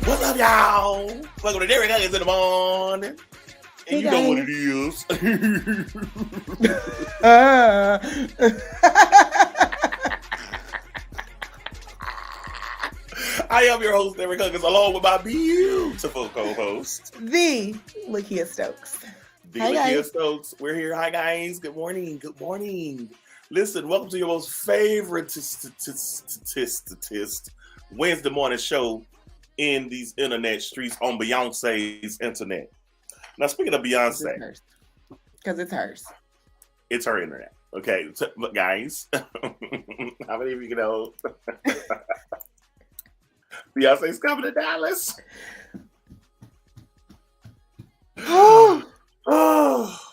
What's up, y'all? Welcome to Derrick Jaxn in the morning. And Hey, you know what guys. it is. I am your host, Derrick Jaxn, along with my beautiful co-host, The Lakia Stokes. Hi, Lakia guys. Stokes. We're here. Hi, guys. Good morning. Good morning. Listen, welcome to your most favorite Wednesday morning show in these internet streets on Beyonce's internet. Now, speaking of Beyonce, Because it's hers. it's her internet. Okay, but guys, how many of you know Beyonce's coming to Dallas? Listen,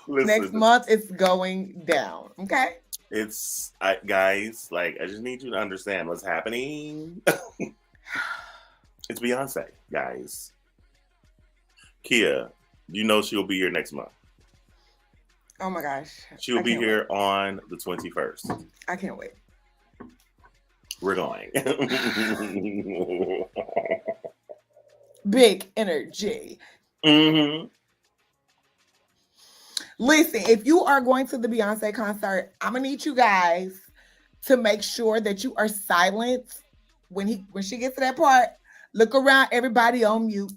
Next month, it's going down. Okay. it's guys. Like, I just need you to understand what's happening. It's Beyonce, guys. Kia, you know she'll be here next month. Oh my gosh. She'll be here on the 21st. I can't wait. We're going. Big energy. Mm-hmm. Listen, if you are going to the Beyonce concert, I'm gonna need you guys to make sure that you are silent when she gets to that part. Look around, everybody on mute.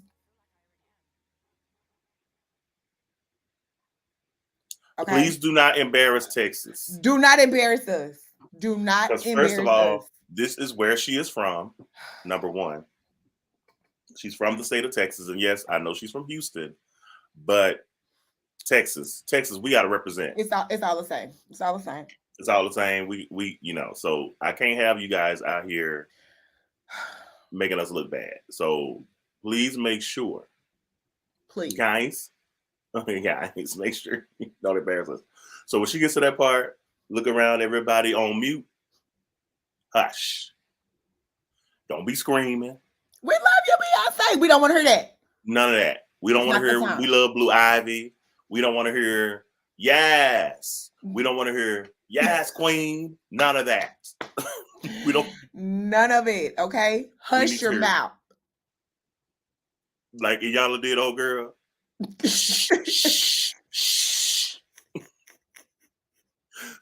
Okay. Please do not embarrass Texas. Do not embarrass us. Do not embarrass us. First of all, this is where she is from. Number one, she's from the state of Texas, and yes, I know she's from Houston, but Texas, we got to represent. It's all the same. It's all the same. It's all the same. We so I can't have you guys out here making us look bad. So please make sure, guys, make sure you don't embarrass us. So when she gets to that part, look around, everybody on mute. Hush. Don't be screaming. We love you, Beyonce. We don't want to hear that. None of that. We don't want to hear we love Blue Ivy. We don't want to hear yes. We don't want to hear yes, queen. None of that. We don't. None of it. Okay. Hush your mouth. Like Iyanla did, old girl.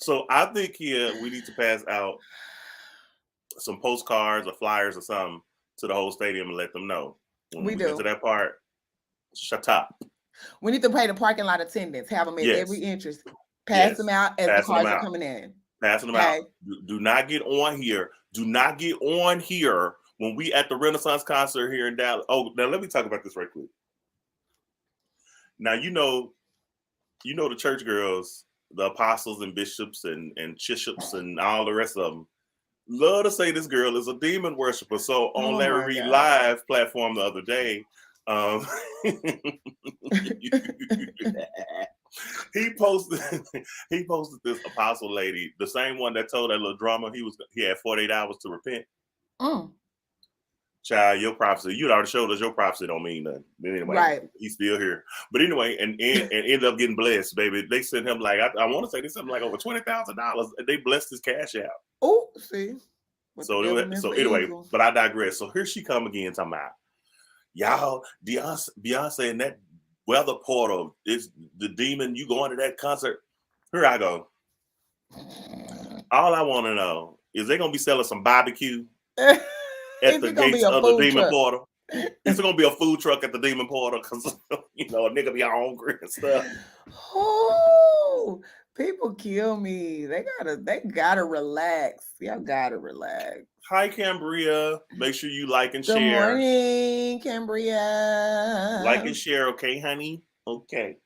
So I think here we need to pass out some postcards or flyers or something to the whole stadium and let them know. When we get to that part, shut up. We need to pay the parking lot attendants. Have them at every entrance. Pass them out as the cars are coming in. Passing them out. Do not get on here. Do not get on here when we at the Renaissance concert here in Dallas. Oh, now let me talk about this right quick. Now you know the church girls, the apostles and bishops and bishops and all the rest of them love to say this girl is a demon worshiper. So on Larry Reid Live platform the other day, he posted this apostle lady, the same one that told that little drama he had 48 hours to repent. Child, your prophecy, you'd already showed us your prophecy don't mean nothing. But anyway, right. He's still here. But anyway, and ended up getting blessed, baby. They sent him like I want to say something like over $20,000. They blessed his cash out. Oh, see. So anyway, but I digress. So here she come again talking about y'all, Beyonce and that weather portal is the demon. You going to that concert? Here I go. All I want to know is they gonna be selling some barbecue at the gates of the demon portal. It's gonna be a food truck at the demon portal because a nigga be hungry and stuff. Oh, people kill me. They gotta relax. Y'all gotta relax. Hi, Cambria. Make sure you like and share. Good morning, Cambria. Like and share, okay, honey? Okay.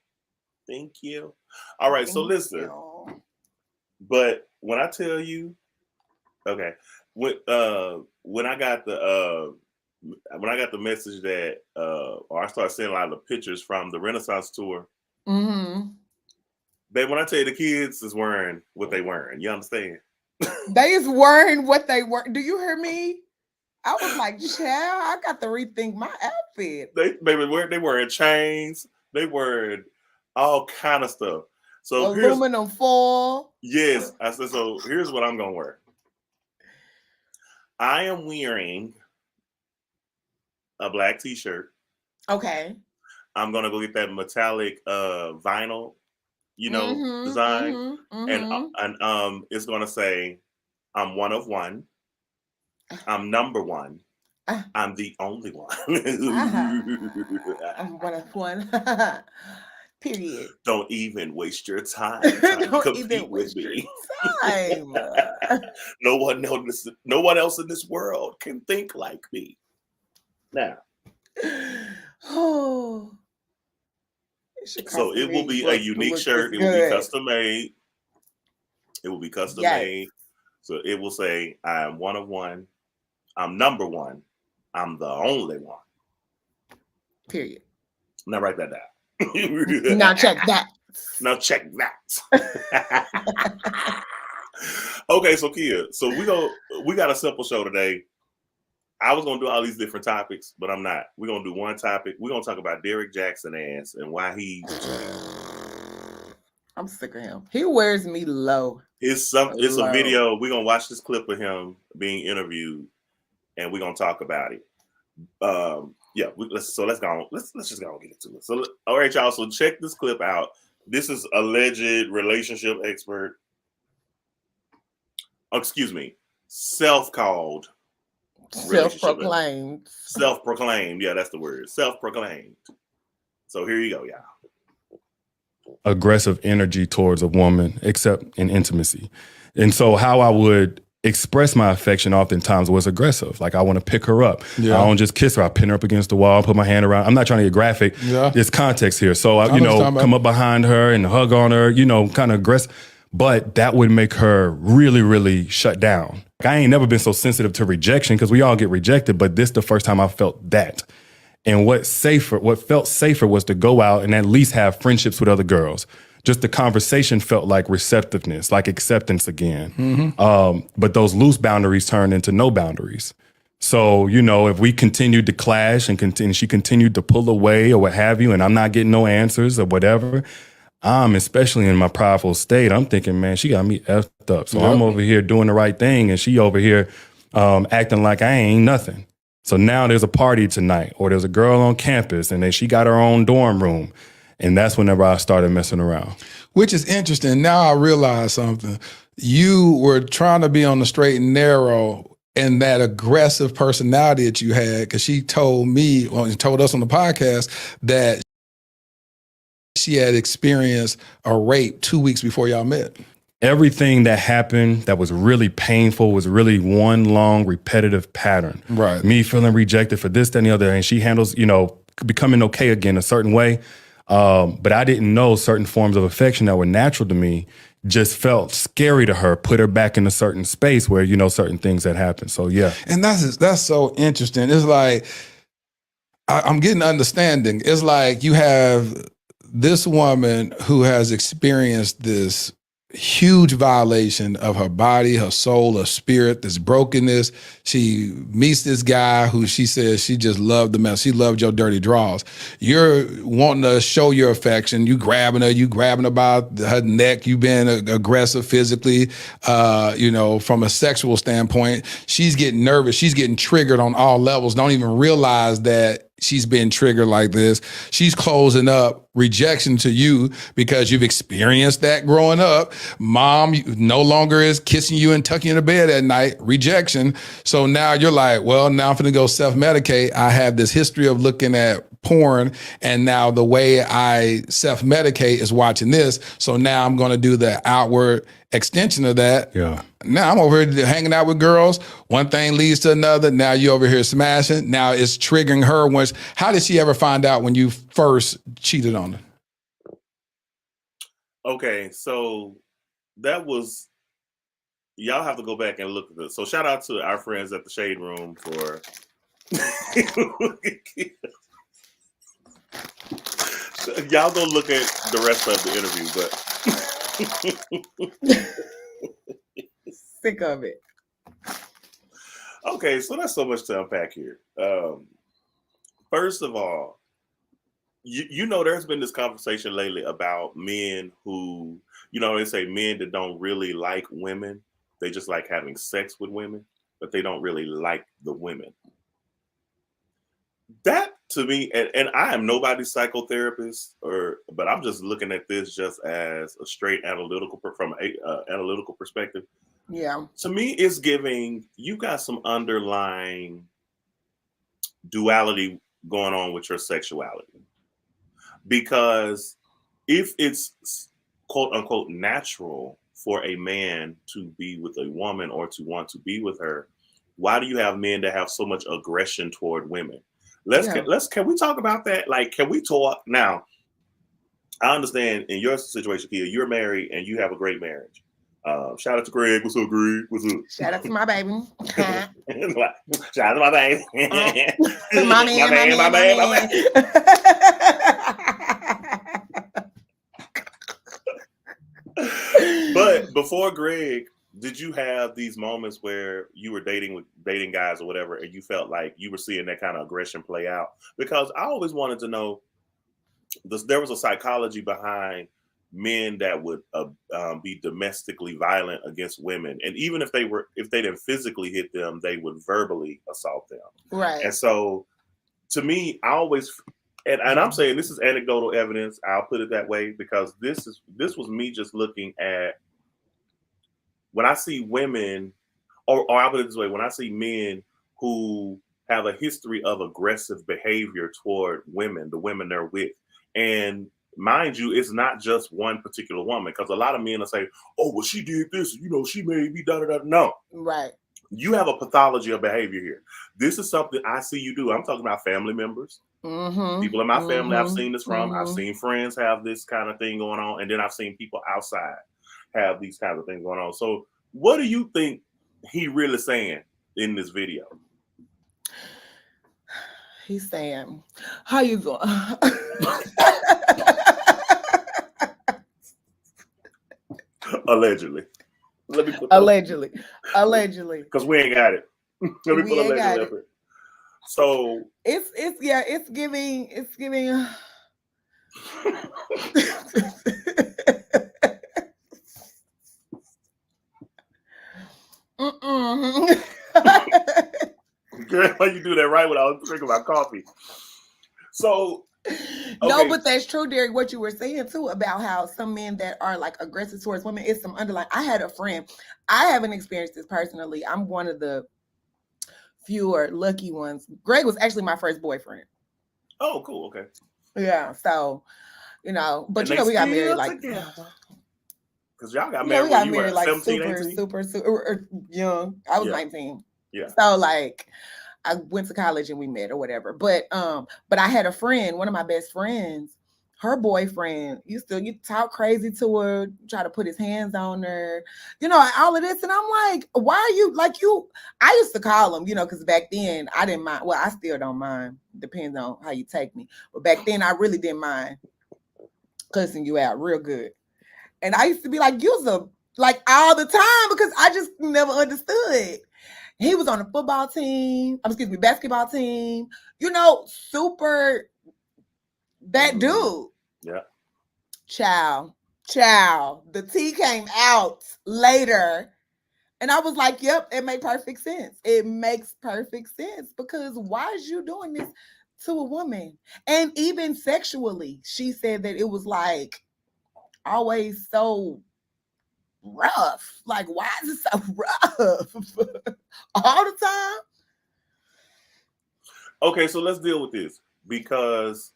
Thank you. All right, so listen. But when I tell you, okay, when I got the message that or I started seeing a lot of the pictures from the Renaissance tour. Mm-hmm. Babe, when I tell you the kids is wearing what they wearing, you understand? They is wearing what they were. Do you hear me? I was like, child, I got to rethink my outfit. They wearing chains. They wearing all kind of stuff. So aluminum foil. Yes. I said, so here's what I'm gonna wear. I am wearing a black t-shirt. Okay. I'm gonna go get that metallic vinyl, design, and it's gonna say, "I'm one of one. I'm number one. I'm the only one." I'm one of one. Period. Don't even waste your time Don't even waste your time. No one else in this world can think like me. Now. Oh. So it will be a unique shirt. It will be custom made. It will be custom made. So it will say, "I am one of one. I'm number one. I'm the only one." Period. Now write that down. Now check that. Now check that. Okay, so Kia, so we got a simple show today. I was gonna do all these different topics, but I'm not. We're gonna do one topic. We're gonna talk about Derrick Jaxn ass and why he. I'm sick of him. He wears me low. It's a video. We're gonna watch this clip of him being interviewed, and we're gonna talk about it. Let's go. Let's just go and get into it. So, all right, y'all. So check this clip out. This is alleged relationship expert. Excuse me, self-called. Self-proclaimed. Self-proclaimed. Yeah, that's the word. Self-proclaimed. So here you go, y'all. Aggressive energy towards a woman, except in intimacy. And so how I would express my affection oftentimes was aggressive. Like I want to pick her up. Yeah. I don't just kiss her. I pin her up against the wall, put my hand around. I'm not trying to get graphic. Yeah. There's context here. So I come up behind her and hug on her, kind of aggressive. But that would make her really, really shut down. I ain't never been so sensitive to rejection because we all get rejected, but this the first time I felt that. And what felt safer was to go out and at least have friendships with other girls. Just the conversation felt like receptiveness, like acceptance again. Mm-hmm. But those loose boundaries turned into no boundaries. So, if we continued to clash and she continued to pull away or what have you, and I'm not getting no answers or whatever, I'm especially in my prideful state. I'm thinking, man, she got me effed up. So I'm over here doing the right thing and she over here acting like I ain't nothing. So now there's a party tonight or there's a girl on campus and then she got her own dorm room. And that's whenever I started messing around. Which is interesting. Now I realize something. You were trying to be on the straight and narrow and that aggressive personality that you had, because she told us on the podcast that she had experienced a rape 2 weeks before y'all met. Everything that happened that was really painful was really one long repetitive pattern. Right. Me feeling rejected for this, that, and the other. And she handles, becoming okay again a certain way. But I didn't know certain forms of affection that were natural to me just felt scary to her, put her back in a certain space where, certain things had happened. So, yeah. And that's so interesting. It's like, I'm getting understanding. It's like you have this woman who has experienced this huge violation of her body, her soul, her spirit, this brokenness. She meets this guy who she says she just loved the mess. She loved your dirty draws. You're wanting to show your affection. You grabbing her by her neck. You being aggressive physically, from a sexual standpoint. She's getting nervous. She's getting triggered on all levels. Don't even realize that she's been triggered like this. She's closing up rejection to you because you've experienced that growing up. Mom no longer is kissing you and tucking you in the bed at night. Rejection. So now you're like, well, now I'm finna go self-medicate. I have this history of looking at porn, and now the way I self-medicate is watching this. So now I'm gonna do the outward extension of that. Yeah. Now I'm over here hanging out with girls. One thing leads to another. Now you over here smashing. Now it's triggering her. How did she ever find out when you first cheated on her? Okay, so that was, y'all have to go back and look at this. So shout out to our friends at the Shade Room for y'all go look at the rest of the interview, but sick of it. Okay, so that's so much to unpack here. First of all, there's been this conversation lately about men who, they say men that don't really like women. They just like having sex with women, but they don't really like the women. That to me, and I am nobody's psychotherapist, but I'm just looking at this just as a straight analytical from an analytical perspective. Yeah. To me, it's giving you got some underlying duality going on with your sexuality, because if it's quote unquote natural for a man to be with a woman or to want to be with her, why do you have men that have so much aggression toward women? Can we talk about that? Like, can we talk now? I understand in your situation, Kia, you're married and you have a great marriage. Shout out to Greg. What's up, Greg? What's up? Shout out to my baby. Shout out to my baby. my man. But before Greg, did you have these moments where you were dating guys or whatever, and you felt like you were seeing that kind of aggression play out? Because I always wanted to know, there was a psychology behind men that would be domestically violent against women, and even if they didn't physically hit them, they would verbally assault them. Right. And so, to me, I always. And I'm saying this is anecdotal evidence. I'll put it that way, because this was me just looking at when I see women, or I'll put it this way, when I see men who have a history of aggressive behavior toward women, the women they're with. And mind you, it's not just one particular woman, because a lot of men will say, oh, well, she did this, she made me da-da-da. No. Right. You have a pathology of behavior here. This is something I see you do. I'm talking about family members. Mm-hmm. People in my family I've seen this from. Mm-hmm. I've seen friends have this kind of thing going on. And then I've seen people outside have these kinds of things going on. So what do you think he really saying in this video? He's saying, how you doing? Allegedly. Let me put allegedly. Because we ain't got it. Let me put allegedly up here. So it's giving Girl, why you do that right when I was drinking my coffee? So no, but that's true, Derrick. What you were saying too about how some men that are like aggressive towards women is some underlying. I had a friend. I haven't experienced this personally. I'm one of the fewer lucky ones. Greg was actually my first boyfriend. Oh, cool. Okay. Yeah. So, but we got married like. Because y'all got married. We got married like 17, super young. I was 19. Yeah. So like, I went to college and we met or whatever. But I had a friend, one of my best friends, her boyfriend, you talk crazy to her, try to put his hands on her, all of this. And I'm like, why are you I used to call him, because back then I didn't mind. Well, I still don't mind. Depends on how you take me. But back then I really didn't mind cussing you out real good. And I used to be like, like all the time, because I just never understood. He was on the basketball team, super that dude. Yeah. Child. The tea came out later. And I was like, yep, it made perfect sense. It makes perfect sense, because why is you doing this to a woman? And even sexually, she said that it was like always so rough. Like, why is it so rough all the time? Okay, so let's deal with this, because,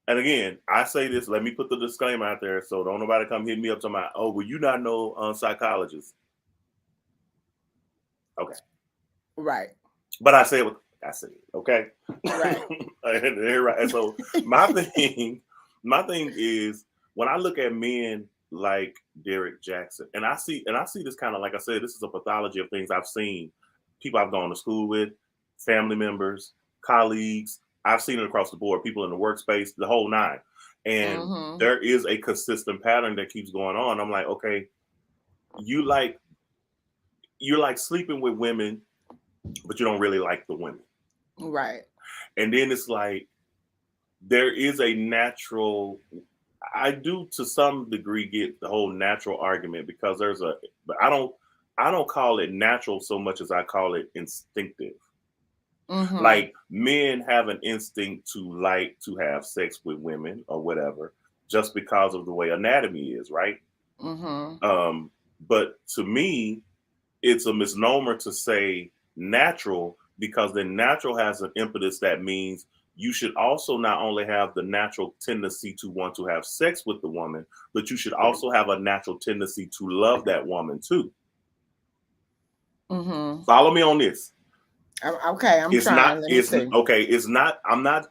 and again, I say this, let me put the disclaimer out there, so don't nobody come hit me up talking about, oh, well, you not no psychologist. Okay. Right. But I said, okay. Right. Right. So my thing is, when I look at men like Derrick Jaxn, and I see this kind of, like I said, this is a pathology of things I've seen, people I've gone to school with, family members, colleagues. I've seen it across the board, people in the workspace, the whole nine. And there is a consistent pattern that keeps going on. I'm like, okay, you're like sleeping with women, but you don't really like the women. Right. And then it's like, there is a natural, I do to some degree get the whole natural argument, because but I don't call it natural so much as I call it instinctive. Like men have an instinct to like to have sex with women or whatever, just because of the way anatomy is, right? But to me, it's a misnomer to say natural, because then natural has an impetus that means you should also not only have the natural tendency to want to have sex with the woman, but you should also have a natural tendency to love that woman too. Follow me on this. Okay, I'm it's trying. not. It's okay. It's not. I'm not.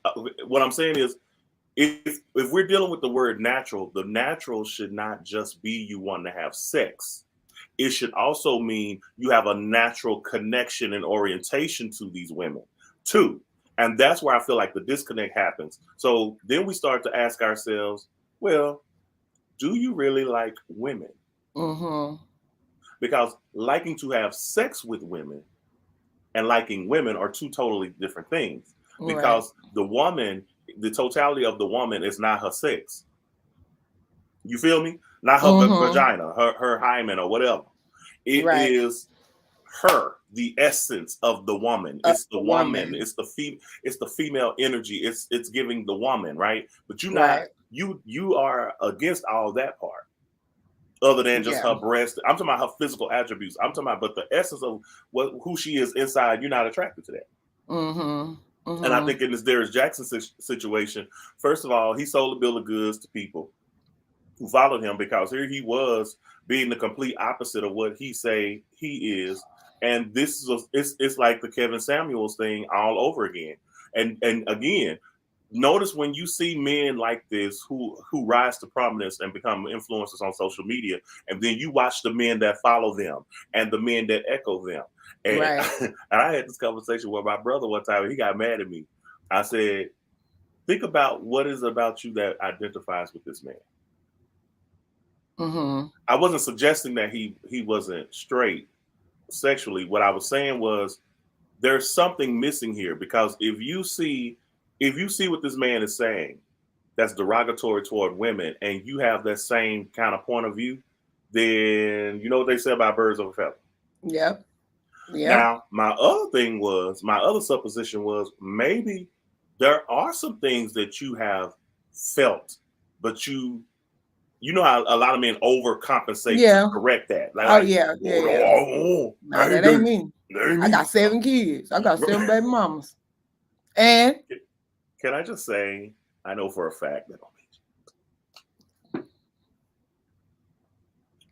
What I'm saying is, if we're dealing with the word natural, the natural should not just be you wanting to have sex. It should also mean you have a natural connection and orientation to these women too. And that's where I feel like the disconnect happens. So then we start to ask ourselves, well, do you really like women? Because liking to have sex with women and liking women are two totally different things. Because the woman, the totality of the woman is not her sex. You feel me? Not her vagina, her hymen or whatever. It is her, the essence of the woman. It's the woman. It's the female energy. It's giving the woman, right? But you are against all that part. Other than just her breast. I'm talking about her physical attributes. I'm talking about, but the essence of who she is inside, you're not attracted to that. And I think in this Derrick Jaxn situation, first of all, he sold a bill of goods to people who followed him, because here he was being the complete opposite of what he say he is. And this is it's like the Kevin Samuels thing all over again. And again, notice when you see men like this who rise to prominence and become influencers on social media, and then you watch the men that follow them and the men that echo them. And, and I had this conversation with my brother one time, and he got mad at me. I said, think about what is about you that identifies with this man. I wasn't suggesting that he wasn't straight sexually. What I was saying was there's something missing here, because if you see what this man is saying that's derogatory toward women, and you have that same kind of point of view, then you know what they say about birds of a feather. Yep. Now, my other supposition was maybe there are some things that you have felt, but you know how a lot of men overcompensate to correct that. Like, No, that ain't me. I got 7 kids. I got 7 baby mamas. And can I just say, I know for a fact that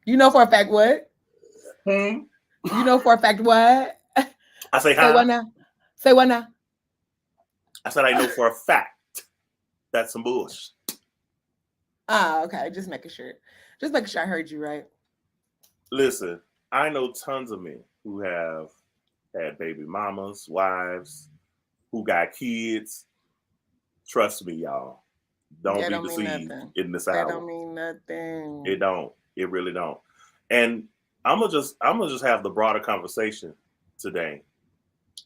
you know for a fact what? You know for a fact what? I say, say what now? Say what now? I said I know for a fact that's some bullshit. Okay. Just making sure I heard you right. Listen, I know tons of men who have had baby mamas, wives, who got kids. Trust me, y'all. Don't be deceived in this hour. That don't mean nothing. It don't. It really don't. And I'm gonna just have the broader conversation today,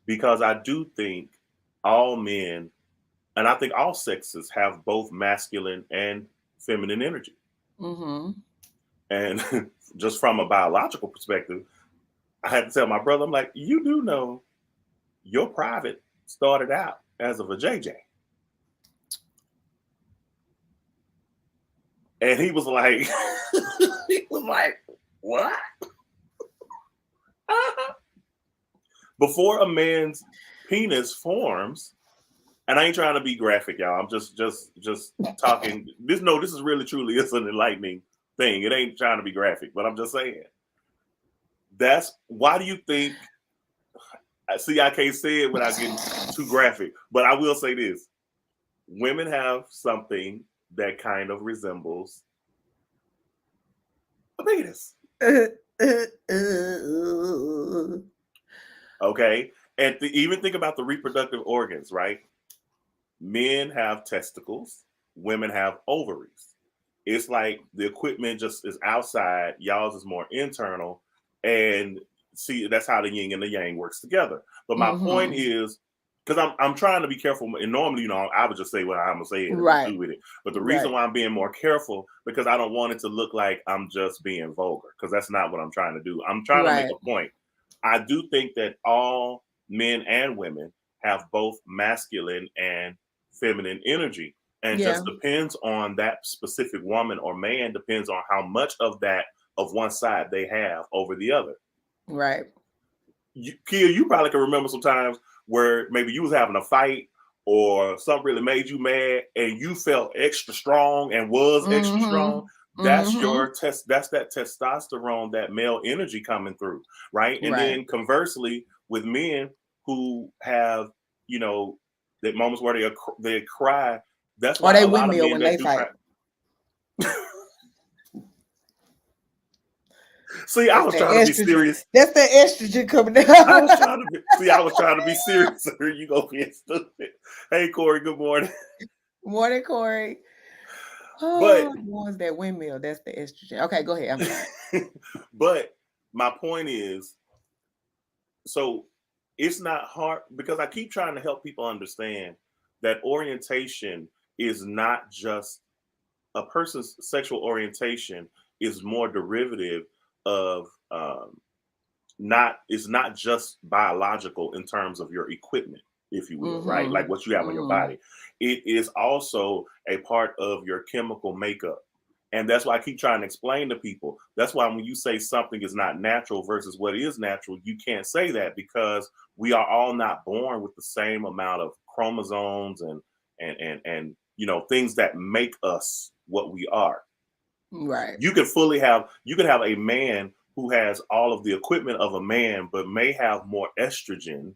because I do think all men, and I think all sexes, have both masculine and feminine energy. And just from a biological perspective, I had to tell my brother, I'm like, you do know your private started out as a vajayjay. And he was like, what? Before a man's penis forms, and I ain't trying to be graphic, y'all. I'm just talking. This is really truly is an enlightening thing. It ain't trying to be graphic, but I'm just saying. That's why do you think? See, I can't say it without getting too graphic, but I will say this: women have something that kind of resembles a penis. Okay, and even think about the reproductive organs, right? Men have testicles, women have ovaries. It's like the equipment just is outside. Y'all's is more internal, and see, that's how the yin and the yang works together. But my point is, because I'm trying to be careful, and normally, I would just say what I'm gonna say and do with it. But the reason why I'm being more careful, because I don't want it to look like I'm just being vulgar, because that's not what I'm trying to do. I'm trying to make a point. I do think that all men and women have both masculine and feminine energy. And just depends on that specific woman or man, depends on how much of that of one side they have over the other. Right. Kia, you probably can remember some times where maybe you was having a fight or something really made you mad and you felt extra strong and was extra strong. That's your that's that testosterone, that male energy coming through, right? And then conversely, with men who have, you know, that moments where they cry, that's why or they a lot of windmill men when that they do fight. See, I was trying to be serious. That's the estrogen coming out. I was trying to be serious. You go being stupid. Hey, Corey, good morning. Morning, Corey. But the ones that windmill, that's the estrogen. Okay, go ahead. I'm sorry. But my point is, so it's not hard because I keep trying to help people understand that orientation is not just a person's sexual orientation is more derivative of it's not just biological in terms of your equipment, if you will, right? Like what you have on your body. It is also a part of your chemical makeup. And that's why I keep trying to explain to people. That's why when you say something is not natural versus what is natural, you can't say that because we are all not born with the same amount of chromosomes and you know, things that make us what we are. Right. You could have a man who has all of the equipment of a man, but may have more estrogen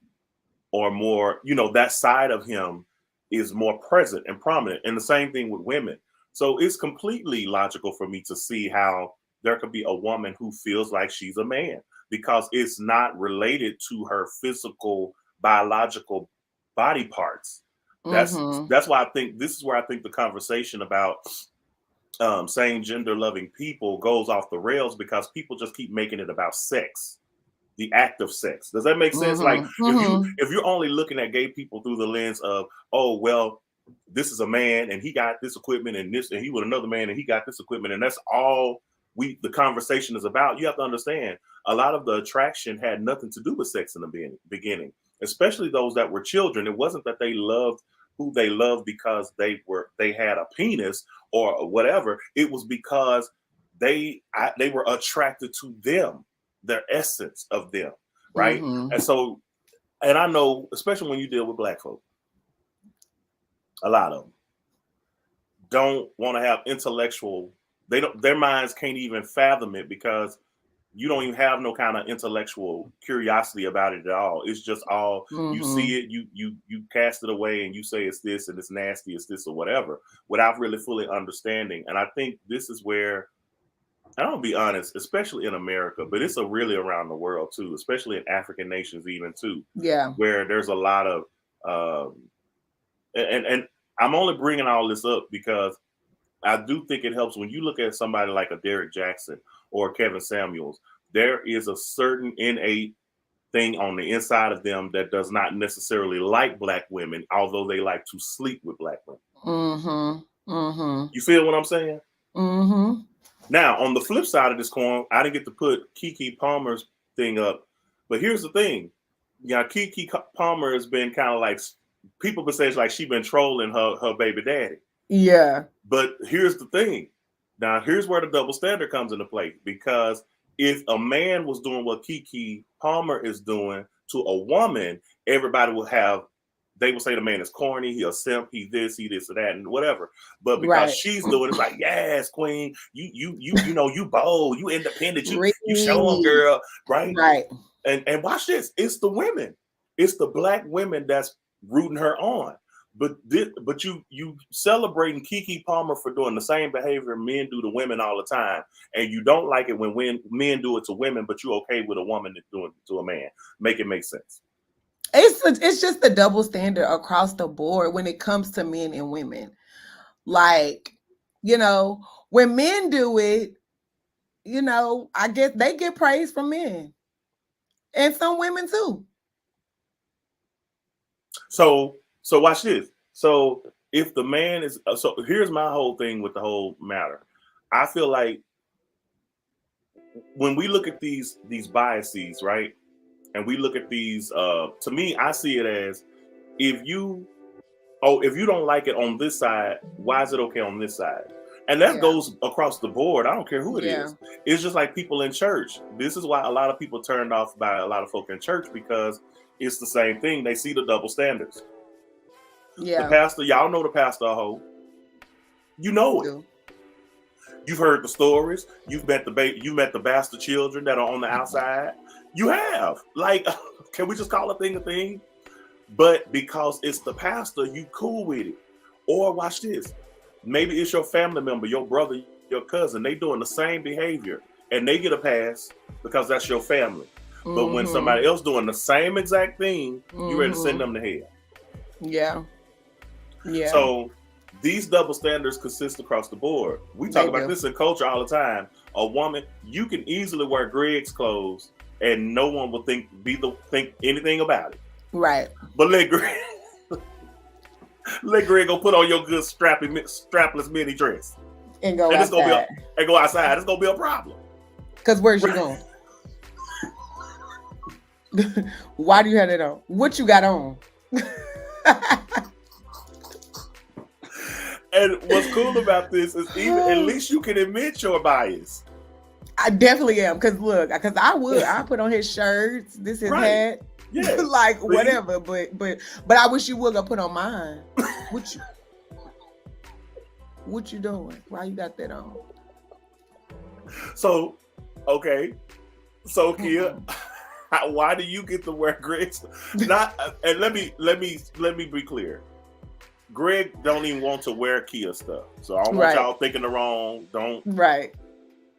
or more, you know, that side of him is more present and prominent. And the same thing with women. So it's completely logical for me to see how there could be a woman who feels like she's a man because it's not related to her physical, biological body parts. That's why I think this is where I think the conversation about same gender loving people goes off the rails because people just keep making it about sex, the act of sex. Does that make sense? Like if you're only looking at gay people through the lens of, oh, well, this is a man and he got this equipment and this, and he was another man and he got this equipment, and that's all the conversation is about. You have to understand a lot of the attraction had nothing to do with sex in the beginning, especially those that were children. It wasn't that they loved who they loved because they had a penis or whatever. It was because they were attracted to them, their essence of them, right? And so, and I know, especially when you deal with Black folk, a lot of them don't want to have intellectual. Their minds can't even fathom it because you don't even have no kind of intellectual curiosity about it at all. It's just all you see it, you cast it away and you say it's this and it's nasty, it's this or whatever, without really fully understanding. And I think this is where, and I'll be honest, especially in America, but it's really around the world too, especially in African nations even too. Yeah. Where there's a lot of, and I'm only bringing all this up because I do think it helps when you look at somebody like a Derrick Jaxn or Kevin Samuels. There is a certain innate thing on the inside of them that does not necessarily like Black women, although they like to sleep with Black women. You feel what I'm saying? Now, on the flip side of this coin, I didn't get to put Keke Palmer's thing up, but here's the thing. Yeah, Keke Palmer has been kind of like, people been saying like she been trolling her baby daddy. Yeah. But here's the thing. Now, here's where the double standard comes into play. Because if a man was doing what Keke Palmer is doing to a woman, everybody would have, they would say the man is corny, he a simp, he this or that, and whatever. But because she's doing it, it's like, yes, queen, you know, you bold, you independent, you show them, girl, right? Right. And watch this. It's the women. It's the Black women that's rooting her on. But you celebrating Keke Palmer for doing the same behavior men do to women all the time, and you don't like it when men do it to women, but you're okay with a woman doing it to a man. Make it make sense. It's just the double standard across the board when it comes to men and women. Like, you know, when men do it, you know, I guess they get praise from men. And some women too. So watch this. So if the man is, so here's my whole thing with the whole matter. I feel like when we look at these biases, right? And we look at these, to me, I see it as if you don't like it on this side, why is it okay on this side? And that goes across the board. I don't care who it is. It's just like people in church. This is why a lot of people turned off by a lot of folk in church, because it's the same thing. They see the double standards. Yeah. The pastor, y'all know the pastor a hoe. You know it. You've heard the stories. You've met the bastard children that are on the outside. You have. Like, can we just call a thing a thing? But because it's the pastor, you cool with it. Or watch this. Maybe it's your family member, your brother, your cousin. They doing the same behavior and they get a pass because that's your family. But when somebody else doing the same exact thing, you ready to send them to hell. Yeah. Yeah. So these double standards consist across the board. We talk about this in culture all the time. A woman, you can easily wear Greg's clothes and no one will think anything about it. Right. But let Greg go put on your good strapless mini dress and go outside. Go outside. It's gonna be a problem. Cause where's you going? Why do you have it on? What you got on? And what's cool about this is at least you can admit your bias. I definitely am. Cause look, I put on his shirts, this his hat. Yeah. Like whatever, but I wish you would go put on mine. What you doing? Why you got that on? So, okay. So Kia, why do you get to wear Greg's? And let me be clear. Greg don't even want to wear Kia stuff. So I don't want y'all thinking the wrong. Right.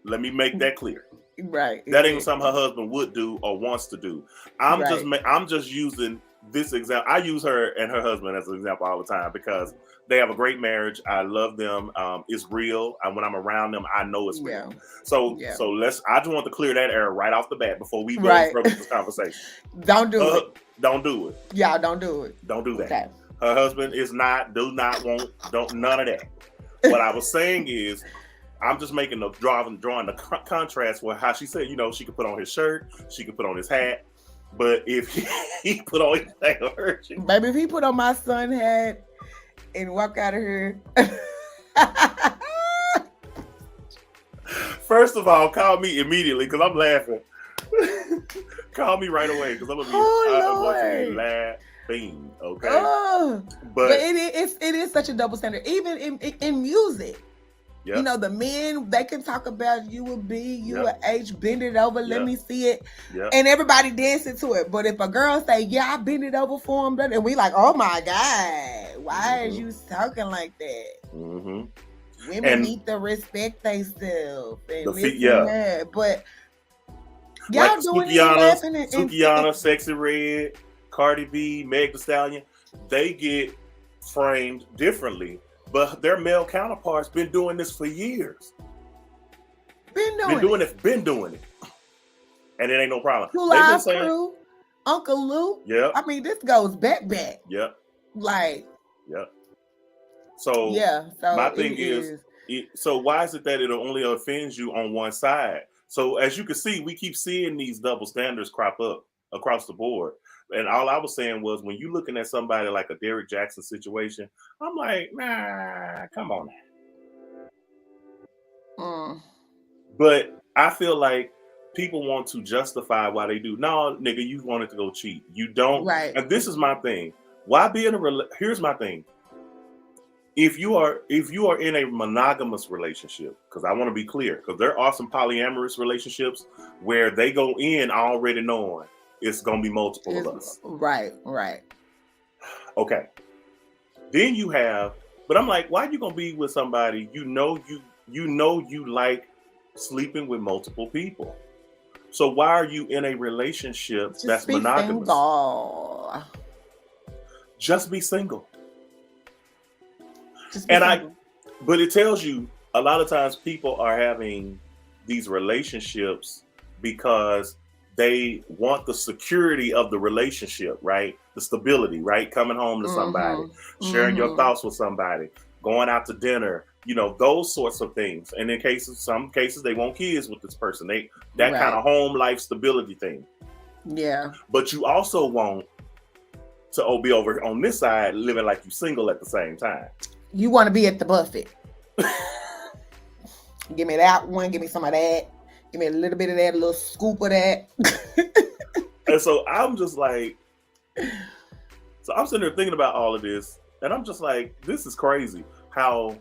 Let me make that clear. Right. That ain't something her husband would do or wants to do. I'm just using this example. I use her and her husband as an example all the time because they have a great marriage. I love them. It's real. And when I'm around them, I know it's real. So I just want to clear that air right off the bat before we go further with this conversation. Don't do it. Don't do it. Yeah, don't do it. Don't do that. Okay. Her husband is none of that. What I was saying is, I'm just making drawing the contrast with how she said, she could put on his shirt, she could put on his hat, but if he put on anything, baby, if he put on my son hat and walk out of here. First of all, call me immediately because I'm laughing. Call me right away because I'm gonna be laughing. Okay, but it is such a double standard, even in music. Yep. The men, they can talk about you a B, you a H, bend it over, let me see it. Yep. And everybody dancing to it. But if a girl say, I bend it over for him, and we like, oh my God, why is you talking like that? Mm-hmm. Women need to respect themselves. And that. But y'all like doing Sukiana, Sexy Red, Cardi B, Meg Thee Stallion, they get framed differently. But their male counterparts been doing this for years. Been doing it. And it ain't no problem. Crew, Uncle Lou. Yeah. I mean, this goes back. Yep. Like. Yep. So my thing is, so why is it that it only offends you on one side? So as you can see, we keep seeing these double standards crop up across the board. And all I was saying was, when you're looking at somebody like a Derrick Jaxn situation, I'm like, nah, come on now. But I feel like people want to justify why they do. No, nigga, you wanted to go cheat. You don't. Right. And this is my thing. Why be in here's my thing. If you are in a monogamous relationship, because I want to be clear, because there are some polyamorous relationships where they go in already knowing it's gonna be multiple of us. Right. Okay. Then you have, but I'm like, why are you gonna be with somebody you like sleeping with multiple people? So why are you in a relationship that's monogamous? Single. Just be single. But it tells you a lot of times people are having these relationships because they want the security of the relationship, right? The stability, right? Coming home to somebody, sharing your thoughts with somebody, going out to dinner, those sorts of things. And in some cases, they want kids with this person. That kind of home life stability thing. Yeah. But you also want to be over on this side living like you single at the same time. You want to be at the buffet. Give me that one. Give me some of that. Give me a little bit of that, a little scoop of that. And so I'm just like, so I'm sitting there thinking about all of this, and I'm just like, this is crazy how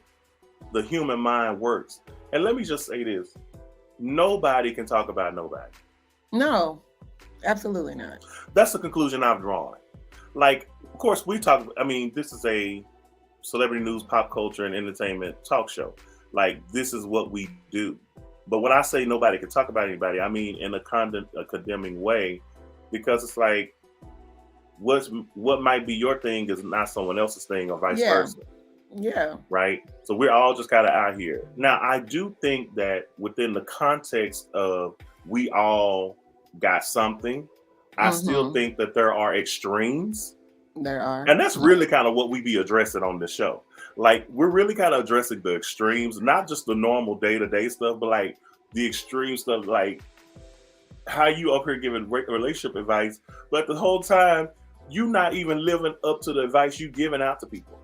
the human mind works. And let me just say this. Nobody can talk about nobody. No, absolutely not. That's the conclusion I've drawn. Like, of course, we talk, I mean, this is a celebrity news, pop culture, and entertainment talk show. Like, this is what we do. But when I say nobody can talk about anybody, I mean in a condemning way, because it's like, what might be your thing is not someone else's thing, or vice versa. Yeah. Right? So we're all just kind of out here. Now, I do think that within the context of we all got something, I still think that there are extremes. There are. And that's really kind of what we be addressing on this show. Like, we're really kind of addressing the extremes, not just the normal day-to-day stuff, but like the extreme stuff, like how you up here giving relationship advice, but the whole time you not even living up to the advice you giving out to people.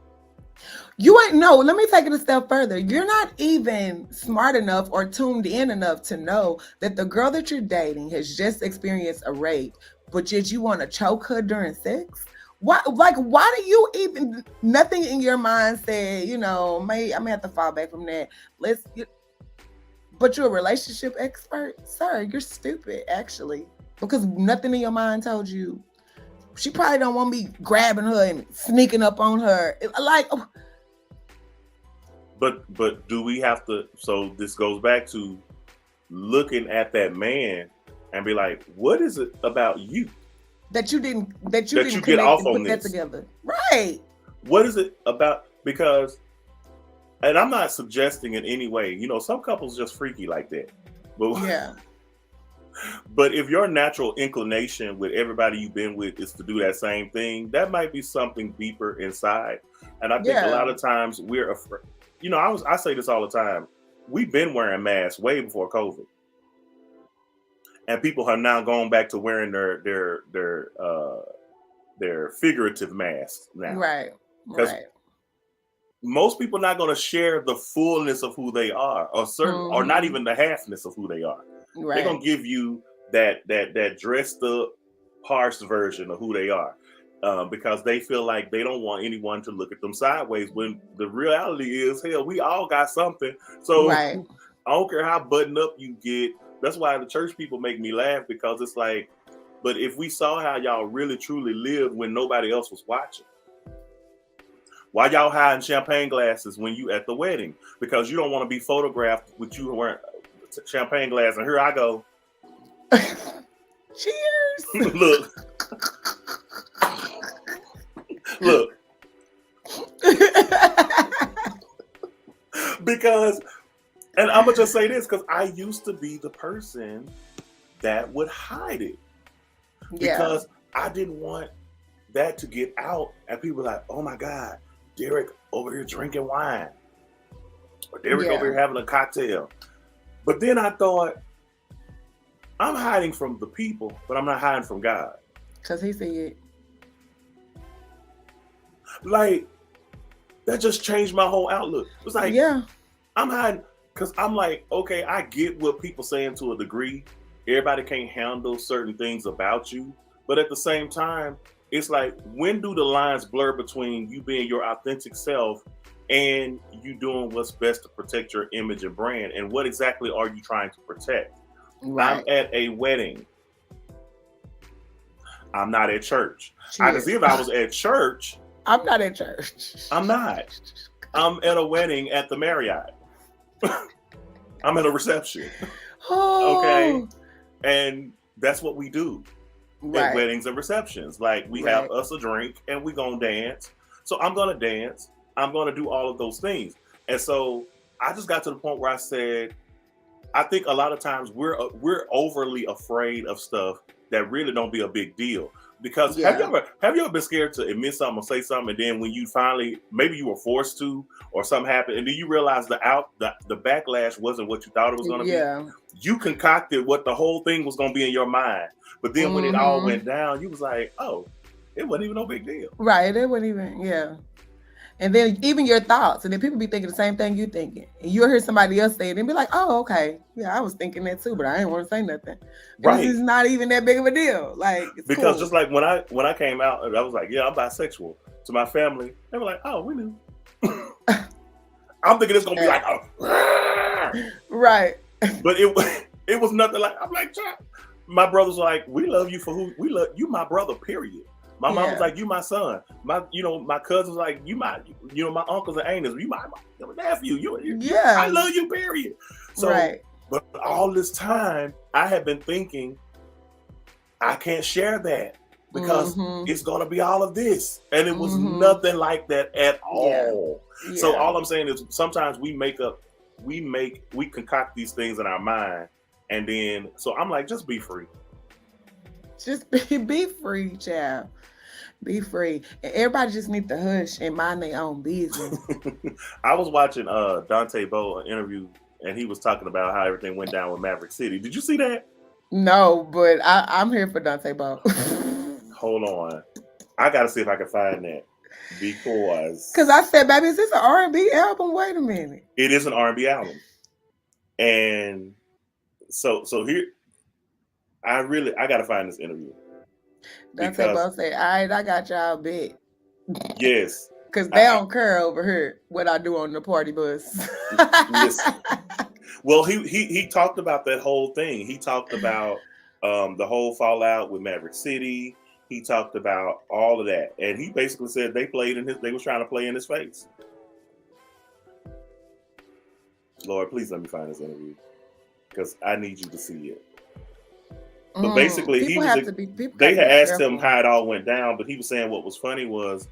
You ain't, no, let me take it a step further. You're not even smart enough or tuned in enough to know that the girl that you're dating has just experienced a rape, but yet you want to choke her during sex? Why do you even, nothing in your mind said, you know, I may have to fall back from that. But you're a relationship expert? Sir, you're stupid, actually. Because nothing in your mind told you. She probably don't want me grabbing her and sneaking up on her. Like, But do we have to, so this goes back to looking at that man and be like, what is it about you? That you didn't get off on put that together. Right. What is it about? Because, and I'm not suggesting in any way, you know, some couples just freaky like that. But yeah. But if your natural inclination with everybody you've been with is to do that same thing, that might be something deeper inside. And I think a lot of times we're afraid. You know, I say this all the time. We've been wearing masks way before COVID. And people have now gone back to wearing their figurative masks now. Right. Because most people are not going to share the fullness of who they are, or or not even the halfness of who they are. Right. They're gonna give you that dressed up, harsh version of who they are, because they feel like they don't want anyone to look at them sideways. When the reality is, hell, we all got something. So I don't care how buttoned up you get. That's why the church people make me laugh, because it's like, but if we saw how y'all really truly lived when nobody else was watching, why y'all hiding champagne glasses when you at the wedding? Because you don't want to be photographed with you wearing champagne glass, and here I go. Cheers. Look. Because, and I'm gonna just say this, because I used to be the person that would hide it, because I didn't want that to get out, and people were like, "Oh my God, Derrick over here drinking wine, or Derrick over here having a cocktail." But then I thought, I'm hiding from the people, but I'm not hiding from God. Because he said, like, that just changed my whole outlook. It was like, I'm hiding, because I'm like, okay, I get what people saying to a degree. Everybody can't handle certain things about you. But at the same time, it's like, when do the lines blur between you being your authentic self and you doing what's best to protect your image and brand? And what exactly are you trying to protect? Right. I'm at a wedding. I'm not at church. I can see if I was at church. I'm not at church. I'm not. I'm at a wedding at the Marriott. I'm at a reception. Okay. And that's what we do at weddings and receptions. Like, we have us a drink and we gonna dance. So I'm gonna dance. I'm going to do all of those things. And so I just got to the point where I said, I think a lot of times we're overly afraid of stuff that really don't be a big deal. Because have you ever been scared to admit something or say something, and then when you finally, maybe you were forced to, or something happened, and then you realize the backlash wasn't what you thought it was going to be? You concocted what the whole thing was going to be in your mind. But then when it all went down, you was like, oh, it wasn't even no big deal. Right. It wasn't even, yeah. And then even your thoughts, and then people be thinking the same thing you thinking, and you'll hear somebody else say it and be like, "Oh, okay, yeah, I was thinking that too, but I didn't want to say nothing." Right. It's not even that big of a deal. Like, it's because cool. just like when I came out, I was like, "Yeah, I'm bisexual." To my family, they were like, "Oh, we knew." I'm thinking it's gonna be like, "Oh," right. But it was nothing like. I'm like, Chop. My brother's like, "We love you for who we love you, my brother." Period. My mom was like, "You my son." My cousins like, "You my uncles and aunts. You my nephew. I love you." Period. So, but all this time, I have been thinking, I can't share that because it's gonna be all of this, and it was nothing like that at all. Yeah. So all I'm saying is, sometimes we concoct these things in our mind, and then so I'm like, just be free. Just be free, child. Be free. And everybody just need to hush and mind their own business. I was watching Dante Bowe interview, and he was talking about how everything went down with Maverick City. Did you see that? No, but I'm here for Dante Bowe. Hold on. I got to see if I can find that. Because I said, baby, is this an R&B album? Wait a minute. It is an R&B album. And so here, I got to find this interview. Dante Bowe said, all right, I got y'all bet. Yes. Because they don't care over here what I do on the party bus. Listen. Well, he talked about that whole thing. He talked about the whole fallout with Maverick City. He talked about all of that. And he basically said they was trying to play in his face. Lord, please let me find this interview. Because I need you to see it. But basically, they had asked him how it all went down, but he was saying what was funny was,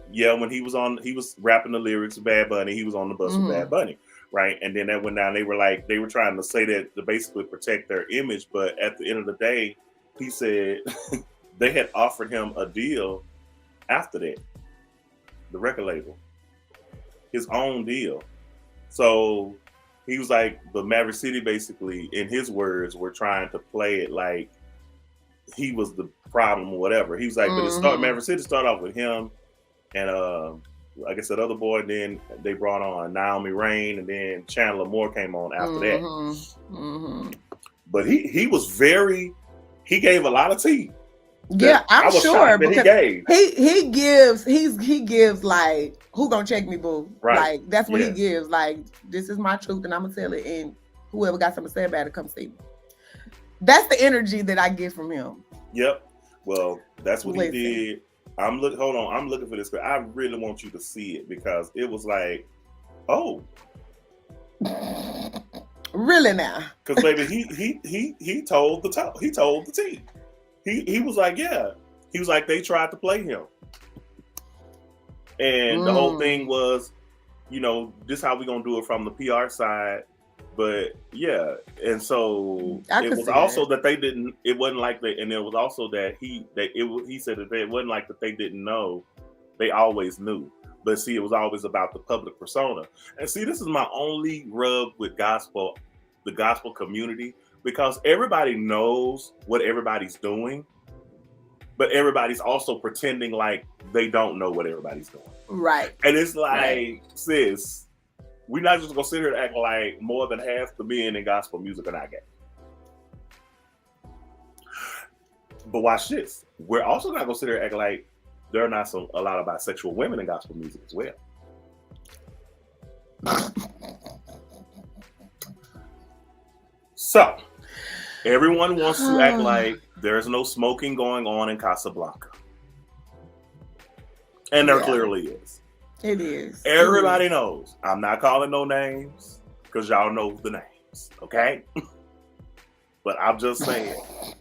when he was rapping the lyrics of Bad Bunny, he was on the bus with Bad Bunny, right? And then that went down. They were trying to say that to basically protect their image, but at the end of the day, he said they had offered him a deal after that, the record label, his own deal. So he was like, the Maverick City basically, in his words, were trying to play it like he was the problem or whatever. He was like, but Maverick City started off with him and like I said, other boy. Then they brought on Naomi Rain, and then Chandler Moore came on after that. But he was he gave a lot of tea. Yeah, I'm sure because he gives like, who gonna check me, boo? Right. Like that's what he gives. Like, this is my truth and I'm gonna tell it, and whoever got something to say about it, come see me. That's the energy that I get from him. Yep. Well, that's what he did. Hold on, I'm looking for this. I really want you to see it because it was like, oh. Really now? Because baby, he told the tea. He was like, he was like, they tried to play him. And the whole thing was, this how we gonna do it from the PR side. But and so it was also that they didn't. It wasn't like that, and it was also that he said that it wasn't like that they didn't know. They always knew. But see, it was always about the public persona. And see, this is my only rub with the gospel community, because everybody knows what everybody's doing, but everybody's also pretending like they don't know what everybody's doing. Right. And it's like, sis, we're not just gonna sit here and act like more than half the men in gospel music are not gay. But watch this. We're also not gonna sit here and act like there are not a lot of bisexual women in gospel music as well. So, everyone wants to act like there's no smoking going on in Casablanca. And there clearly is. It is. Everybody knows. I'm not calling no names because y'all know the names, okay? But I'm just saying,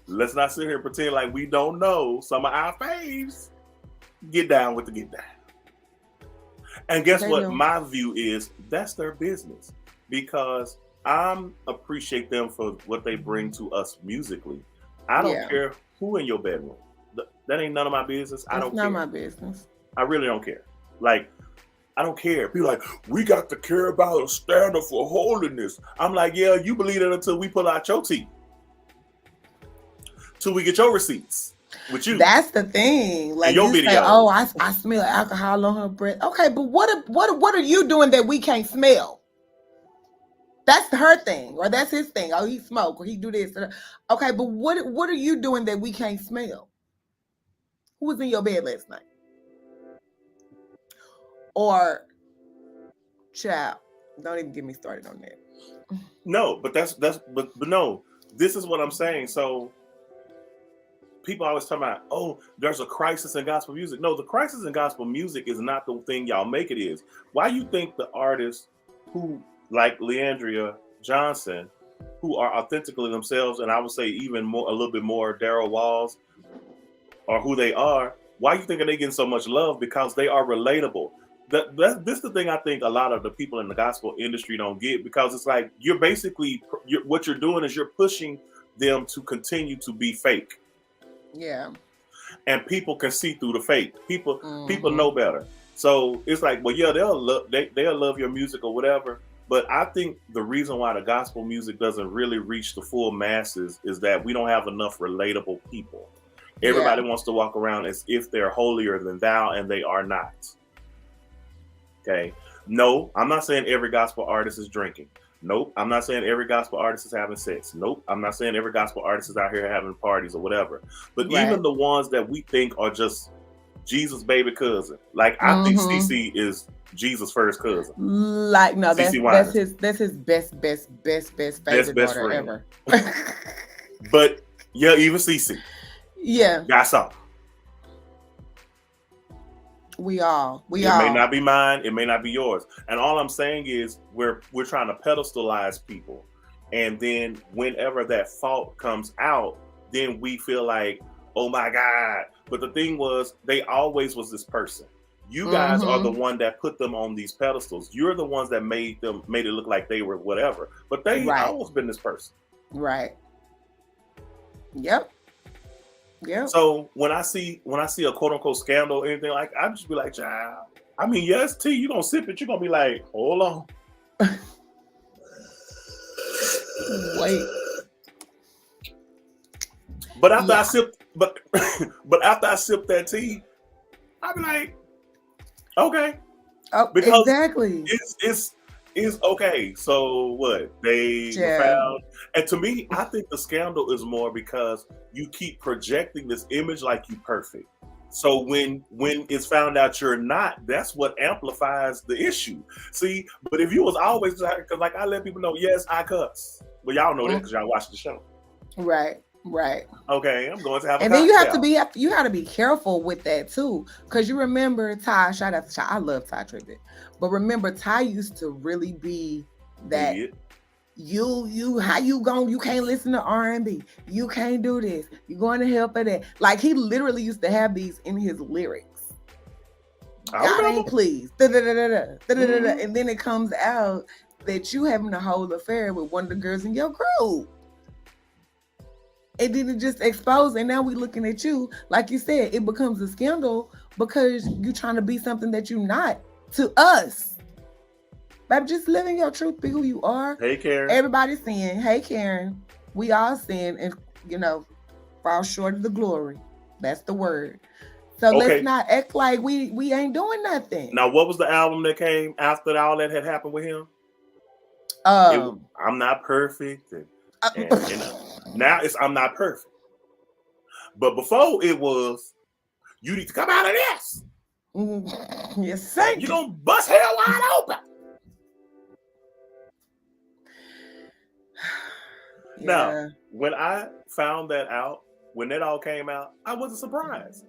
let's not sit here and pretend like we don't know some of our faves get down with the get down. And guess what? My view is that's their business, because I appreciate them for what they bring to us musically. I don't care who in your bedroom. That ain't none of my business. I don't care. It's not my business. I really don't care. Like, I don't care. People like, we got to care about a standard for holiness. I'm like, you believe it until we pull out your teeth. Till we get your receipts. with you. That's the thing. Like your you video. say, "Oh, I smell alcohol on her breath." Okay, but what are you doing that we can't smell? That's her thing, or that's his thing. Oh, he smoke, or he do this. Okay, but what are you doing that we can't smell? Who was in your bed last night? Or, child, don't even get me started on that. No, but but no. This is what I'm saying. So people always talk about, oh, there's a crisis in gospel music. No, the crisis in gospel music is not the thing y'all make it is. Why you think the artists who like Leandria Johnson, who are authentically themselves, and I would say even more, a little bit more Daryl Walls, are who they are? Why you think they getting so much love? Because they are relatable. This is the thing I think a lot of the people in the gospel industry don't get, because it's like you're basically what you're doing is you're pushing them to continue to be fake. Yeah. And people can see through the fake. People know better. So it's like, well, yeah, they'll love your music or whatever. But I think the reason why the gospel music doesn't really reach the full masses is that we don't have enough relatable people. Everybody wants to walk around as if they're holier than thou, and they are not. Okay. No, I'm not saying every gospel artist is drinking. Nope. I'm not saying every gospel artist is having sex. Nope. I'm not saying every gospel artist is out here having parties or whatever. But even the ones that we think are just Jesus' baby cousin, like I think CeCe is Jesus' first cousin. Like, no, that's his best favorite daughter friend. ever. But yeah, even CeCe. Yeah. That's all. We all. It may not be mine. It may not be yours. And all I'm saying is we're trying to pedestalize people. And then whenever that fault comes out, then we feel like, oh my God. But the thing was, they always was this person. You guys are the one that put them on these pedestals. You're the ones that made it look like they were whatever. But they always been this person. Right. Yep. Yeah. So when I see a quote unquote scandal or anything like, I just be like, child. I mean, yes, T, you gonna sip it, you're gonna be like, hold on. Wait. But after I sip, but after I sip that tea, I be like, okay. Oh, because exactly. It's okay. So what? They found, and to me, I think the scandal is more because you keep projecting this image like you perfect. So when it's found out you're not, that's what amplifies the issue. See, but if you was always, because like I let people know, yes, I cuss, but y'all know that because y'all watch the show. Right. Okay, I'm going to have a and then you have to be careful with that too, because you remember Ty. Shout out to Ty. I love Ty Tribbett, but remember Ty used to really be that. You can't listen to R&B. You can't do this. You're going to hell for that. Like he literally used to have these in his lyrics. God ain't pleased. And then it comes out that you having a whole affair with one of the girls in your group. It didn't just expose, and now we looking at you. Like you said, it becomes a scandal because you're trying to be something that you're not to us. But just living your truth, be who you are. Hey, Karen. Everybody's saying, hey, Karen. We all sin and, fall short of the glory. That's the word. So let's not act like we ain't doing nothing. Now, what was the album that came after all that had happened with him? I'm Not Perfect. And now it's I'm Not Perfect. But before it was, you need to come out of this. Yes, sir. You're going to bust hell wide open. Now, when I found that out, when that all came out, I wasn't surprised.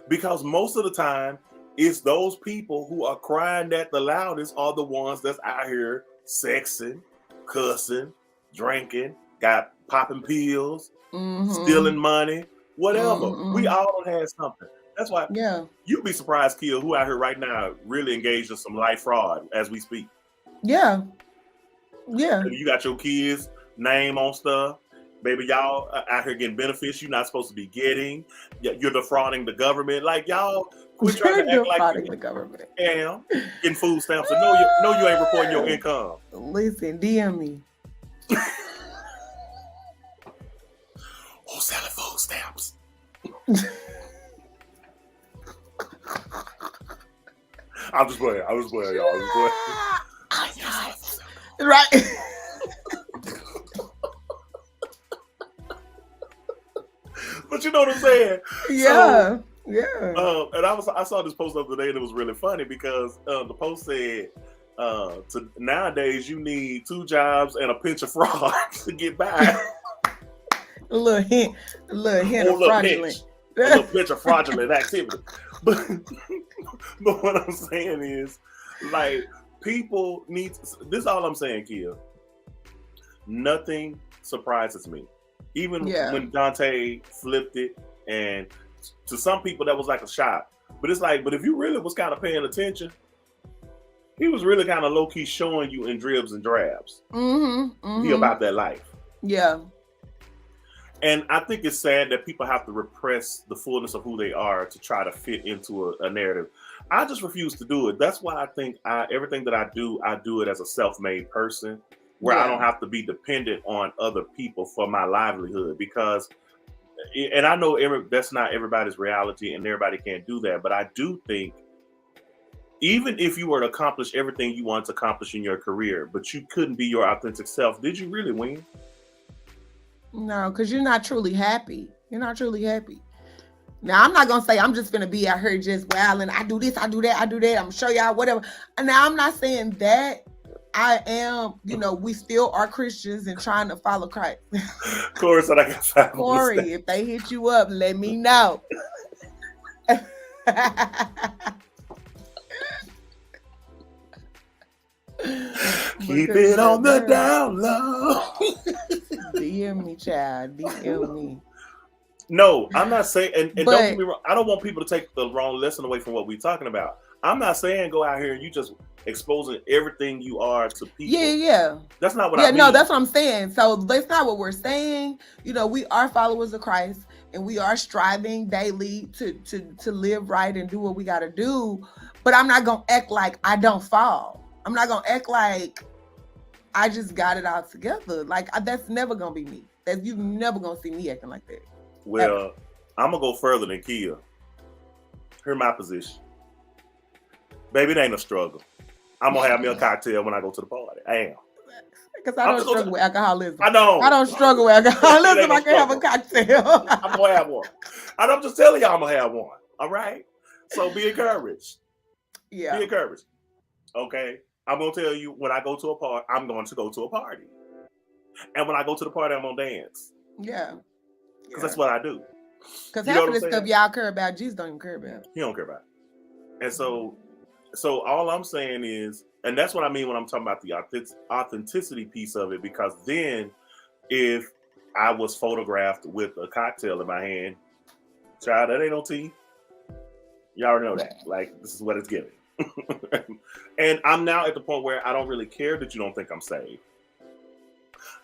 Because most of the time, it's those people who are crying that the loudest are the ones that's out here sexing, cussing, drinking, got popping pills, stealing money, whatever. We all had something. That's why you'd be surprised, Kia, who out here right now really engaged in some life fraud as we speak. Yeah. You got your kids' name on stuff. Baby, y'all out here getting benefits you're not supposed to be getting. You're defrauding the government. Like, y'all quit trying to act like the government. Yeah, getting food stamps. And no, you ain't reporting your income. Listen, DM me. Who's selling food stamps? I'm just playing, y'all. I'm just playing. Right. But you know what I'm saying? Yeah. So, yeah. And I saw this post the other day, and it was really funny because the post said, nowadays you need 2 jobs and a pinch of fraud to get by. A little hint of fraudulent. A little pinch of fraudulent activity. But what I'm saying is, like, people need, this is all I'm saying, Kia. Nothing surprises me. Even when Dante flipped it, and to some people that was like a shock. But it's like, but if you really was kind of paying attention, he was really kind of low-key showing you in dribs and drabs. He about that life. Yeah. And I think it's sad that people have to repress the fullness of who they are to try to fit into a narrative. I just refuse to do it. That's why I think everything that I do it as a self-made person, where I don't have to be dependent on other people for my livelihood. Because, and I know that's not everybody's reality and everybody can't do that, but I do think even if you were to accomplish everything you want to accomplish in your career, but you couldn't be your authentic self, did you really win? No, because you're not truly happy. You're not truly happy. Now, I'm not going to say I'm just going to be out here just wilding. I do this, I do that, I do that. I'm going to show y'all whatever. Now, I'm not saying that. I am, we still are Christians and trying to follow Christ. Corey said I got 5 Corey, if they hit you up, let me know. Keep it on the down low. DM me, child. DM me. No, I'm not saying, and don't get me wrong, I don't want people to take the wrong lesson away from what we're talking about. I'm not saying go out here and you just exposing everything you are to people. Yeah. That's not what I mean. No, that's what I'm saying. So that's not what we're saying. We are followers of Christ and we are striving daily to live right and do what we got to do. But I'm not going to act like I don't fall. I'm not going to act like I just got it all together. Like, that's never going to be me. You're never going to see me acting like that. Well, ever. I'm going to go further than Kia. Here's my position. Baby, it ain't a struggle. I'm going to have me a cocktail when I go to the party. I am. Because I don't struggle with alcoholism. I know. I don't struggle with alcoholism. I can have a cocktail. I'm going to have one. And I'm just telling y'all I'm going to have one. All right? So be encouraged. Yeah. Be encouraged. Okay? I'm going to tell you, when I go to a party, I'm going to go to a party. And when I go to the party, I'm going to dance. Yeah. Because that's what I do. Because half of the stuff y'all care about, Jesus don't even care about. He don't care about it. And so all I'm saying is, and that's what I mean when I'm talking about the authenticity piece of it, because then if I was photographed with a cocktail in my hand, child, that ain't no tea. You already know that. Like, this is what it's giving. And I'm now at the point where I don't really care that you don't think I'm saved.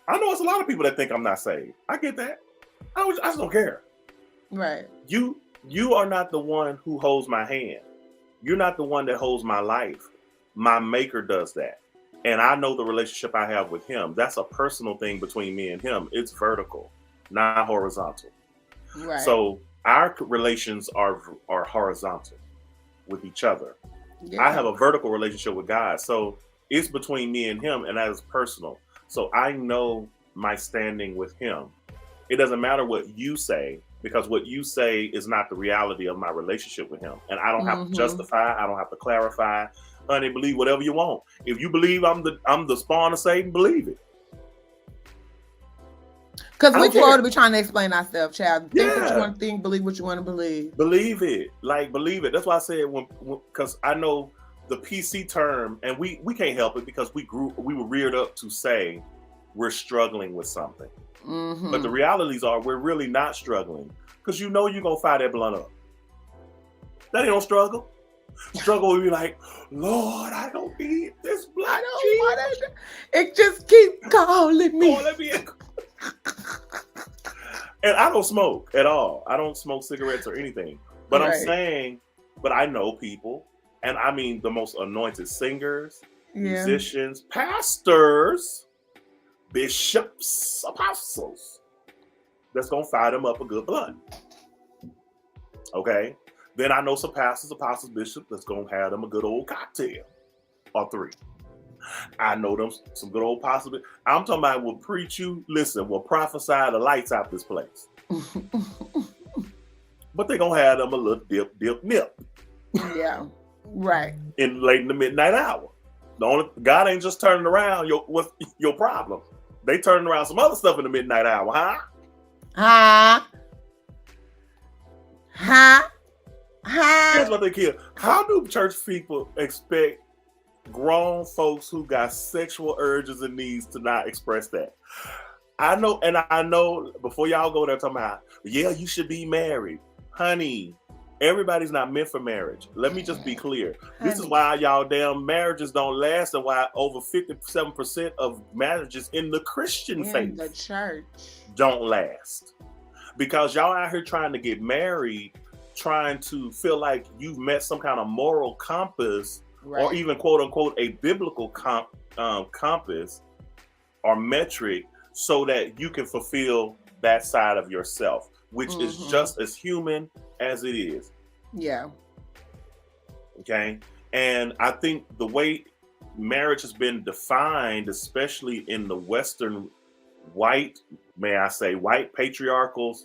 I know it's a lot of people that think I'm not saved. I get that. I just don't care. Right. You are not the one who holds my hand. You're not the one that holds my life. My maker does that. And I know the relationship I have with him. That's a personal thing between me and him. It's vertical, not horizontal. Right. So our relations are horizontal with each other. Yeah. I have a vertical relationship with God. So it's between me and him, and that is personal. So I know my standing with him. It doesn't matter what you say, because what you say is not the reality of my relationship with him. And I don't have to justify. I don't have to clarify. Honey, believe whatever you want. If you believe I'm the spawn of Satan, believe it. Because we too old to be trying to explain ourselves, child. Think what you want to think, believe what you want to believe. Believe it. Like, believe it. That's why I said because I know the PC term, and we can't help it because we were reared up to say we're struggling with something. Mm-hmm. But the realities are we're really not struggling, because you're going to fire that blunt up. That ain't no struggle. Struggle will be like, Lord, I don't need this black cheese. It just keeps calling me. And I don't smoke at all. I don't smoke cigarettes or anything. But I'm saying, but I know people, and I mean the most anointed singers, musicians, pastors, bishops, apostles, that's going to fire them up a good blunt. Okay. Then I know some pastors, apostles, bishops that's gonna have them a good old cocktail or 3. I know them some good old apostles. I'm talking about will preach you, listen, will prophesy the lights out this place. But they gonna have them a little dip, nip. Yeah. Right. Late in the midnight hour. God ain't just turning around what's your problem. They turning around some other stuff in the midnight hour, huh? Here's what they kill. How do church people expect grown folks who got sexual urges and needs to not express that? I know before y'all go there talking about, yeah, you should be married. Honey, everybody's not meant for marriage. Let me just be clear. This is why y'all damn marriages don't last, and why over 57% of marriages in the Christian faith, the church, don't last. Because y'all out here trying to get married, trying to feel like you've met some kind of moral compass, or even quote unquote a biblical compass or metric, so that you can fulfill that side of yourself, which is just as human as it is. Yeah. Okay. And I think the way marriage has been defined, especially in the Western white patriarchal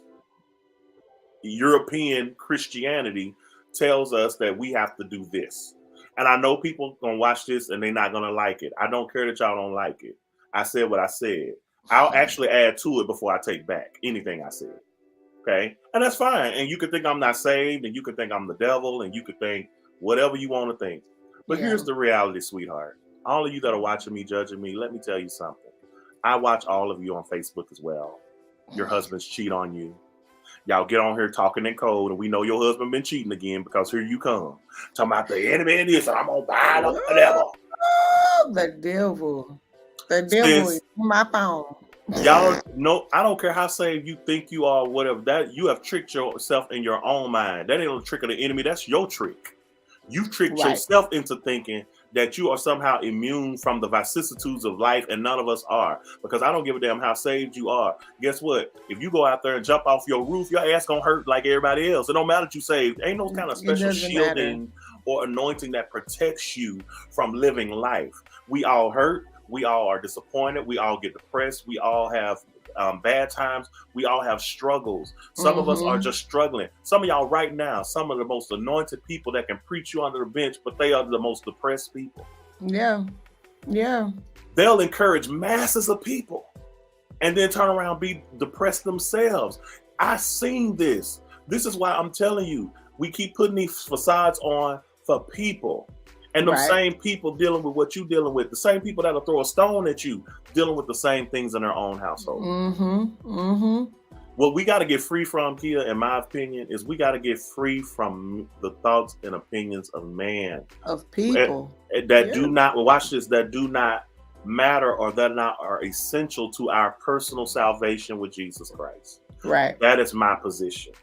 European Christianity, tells us that we have to do this. And I know people gonna watch this and they're not gonna like it. I don't care that y'all don't like it. I said what I said. I'll actually add to it before I take back anything I said. Okay. And that's fine. And you could think I'm not saved, and you could think I'm the devil, and you could think whatever you want to think. But here's the reality, sweetheart. All of you that are watching me, judging me, let me tell you something. I watch all of you on Facebook as well. Your husbands cheat on you. Y'all get on here talking in code, and we know your husband been cheating again, because here you come. Talking about the enemy and this, and I'm gonna buy the devil. Oh, the devil. The devil is in my phone. Y'all know, I don't care how saved you think you are, whatever, that you have tricked yourself in your own mind. That ain't a trick of the enemy, that's your trick. You tricked yourself into thinking that you are somehow immune from the vicissitudes of life, and none of us are. Because I don't give a damn how saved you are. Guess what? If you go out there and jump off your roof, your ass gonna hurt like everybody else. It don't matter that you saved. Ain't no kind of special shielding or anointing that protects you from living life. We all hurt. We all are disappointed. We all get depressed. We all have bad times. We all have struggles. Some of us are just struggling. Some of y'all right now, some of the most anointed people that can preach you under the bench, but they are the most depressed people. Yeah. Yeah. They'll encourage masses of people and then turn around and be depressed themselves. I've seen this. This is why I'm telling you, we keep putting these facades on for people. And the same people dealing with what you're dealing with, the same people that'll throw a stone at you, dealing with the same things in their own household. What we got to get free from here, in my opinion, is we got to get free from the thoughts and opinions of man. Of people. That do not, watch this, that do not matter, or that not are essential to our personal salvation with Jesus Christ. Right. That is my position.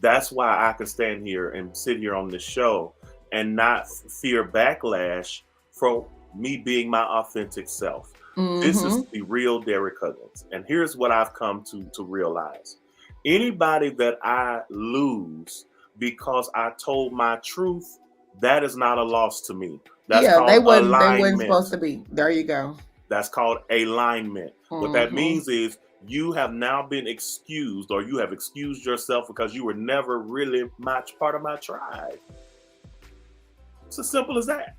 That's why I can stand here and sit here on this show and not fear backlash for me being my authentic self. This is the real Derrick Huggins. And here's what I've come to realize. Anybody that I lose because I told my truth, that is not a loss to me. That's called they wasn't alignment. Supposed to be. There you go. That's called alignment. What that means is you have now been excused, or you have excused yourself because you were never really much part of my tribe. It's as simple as that.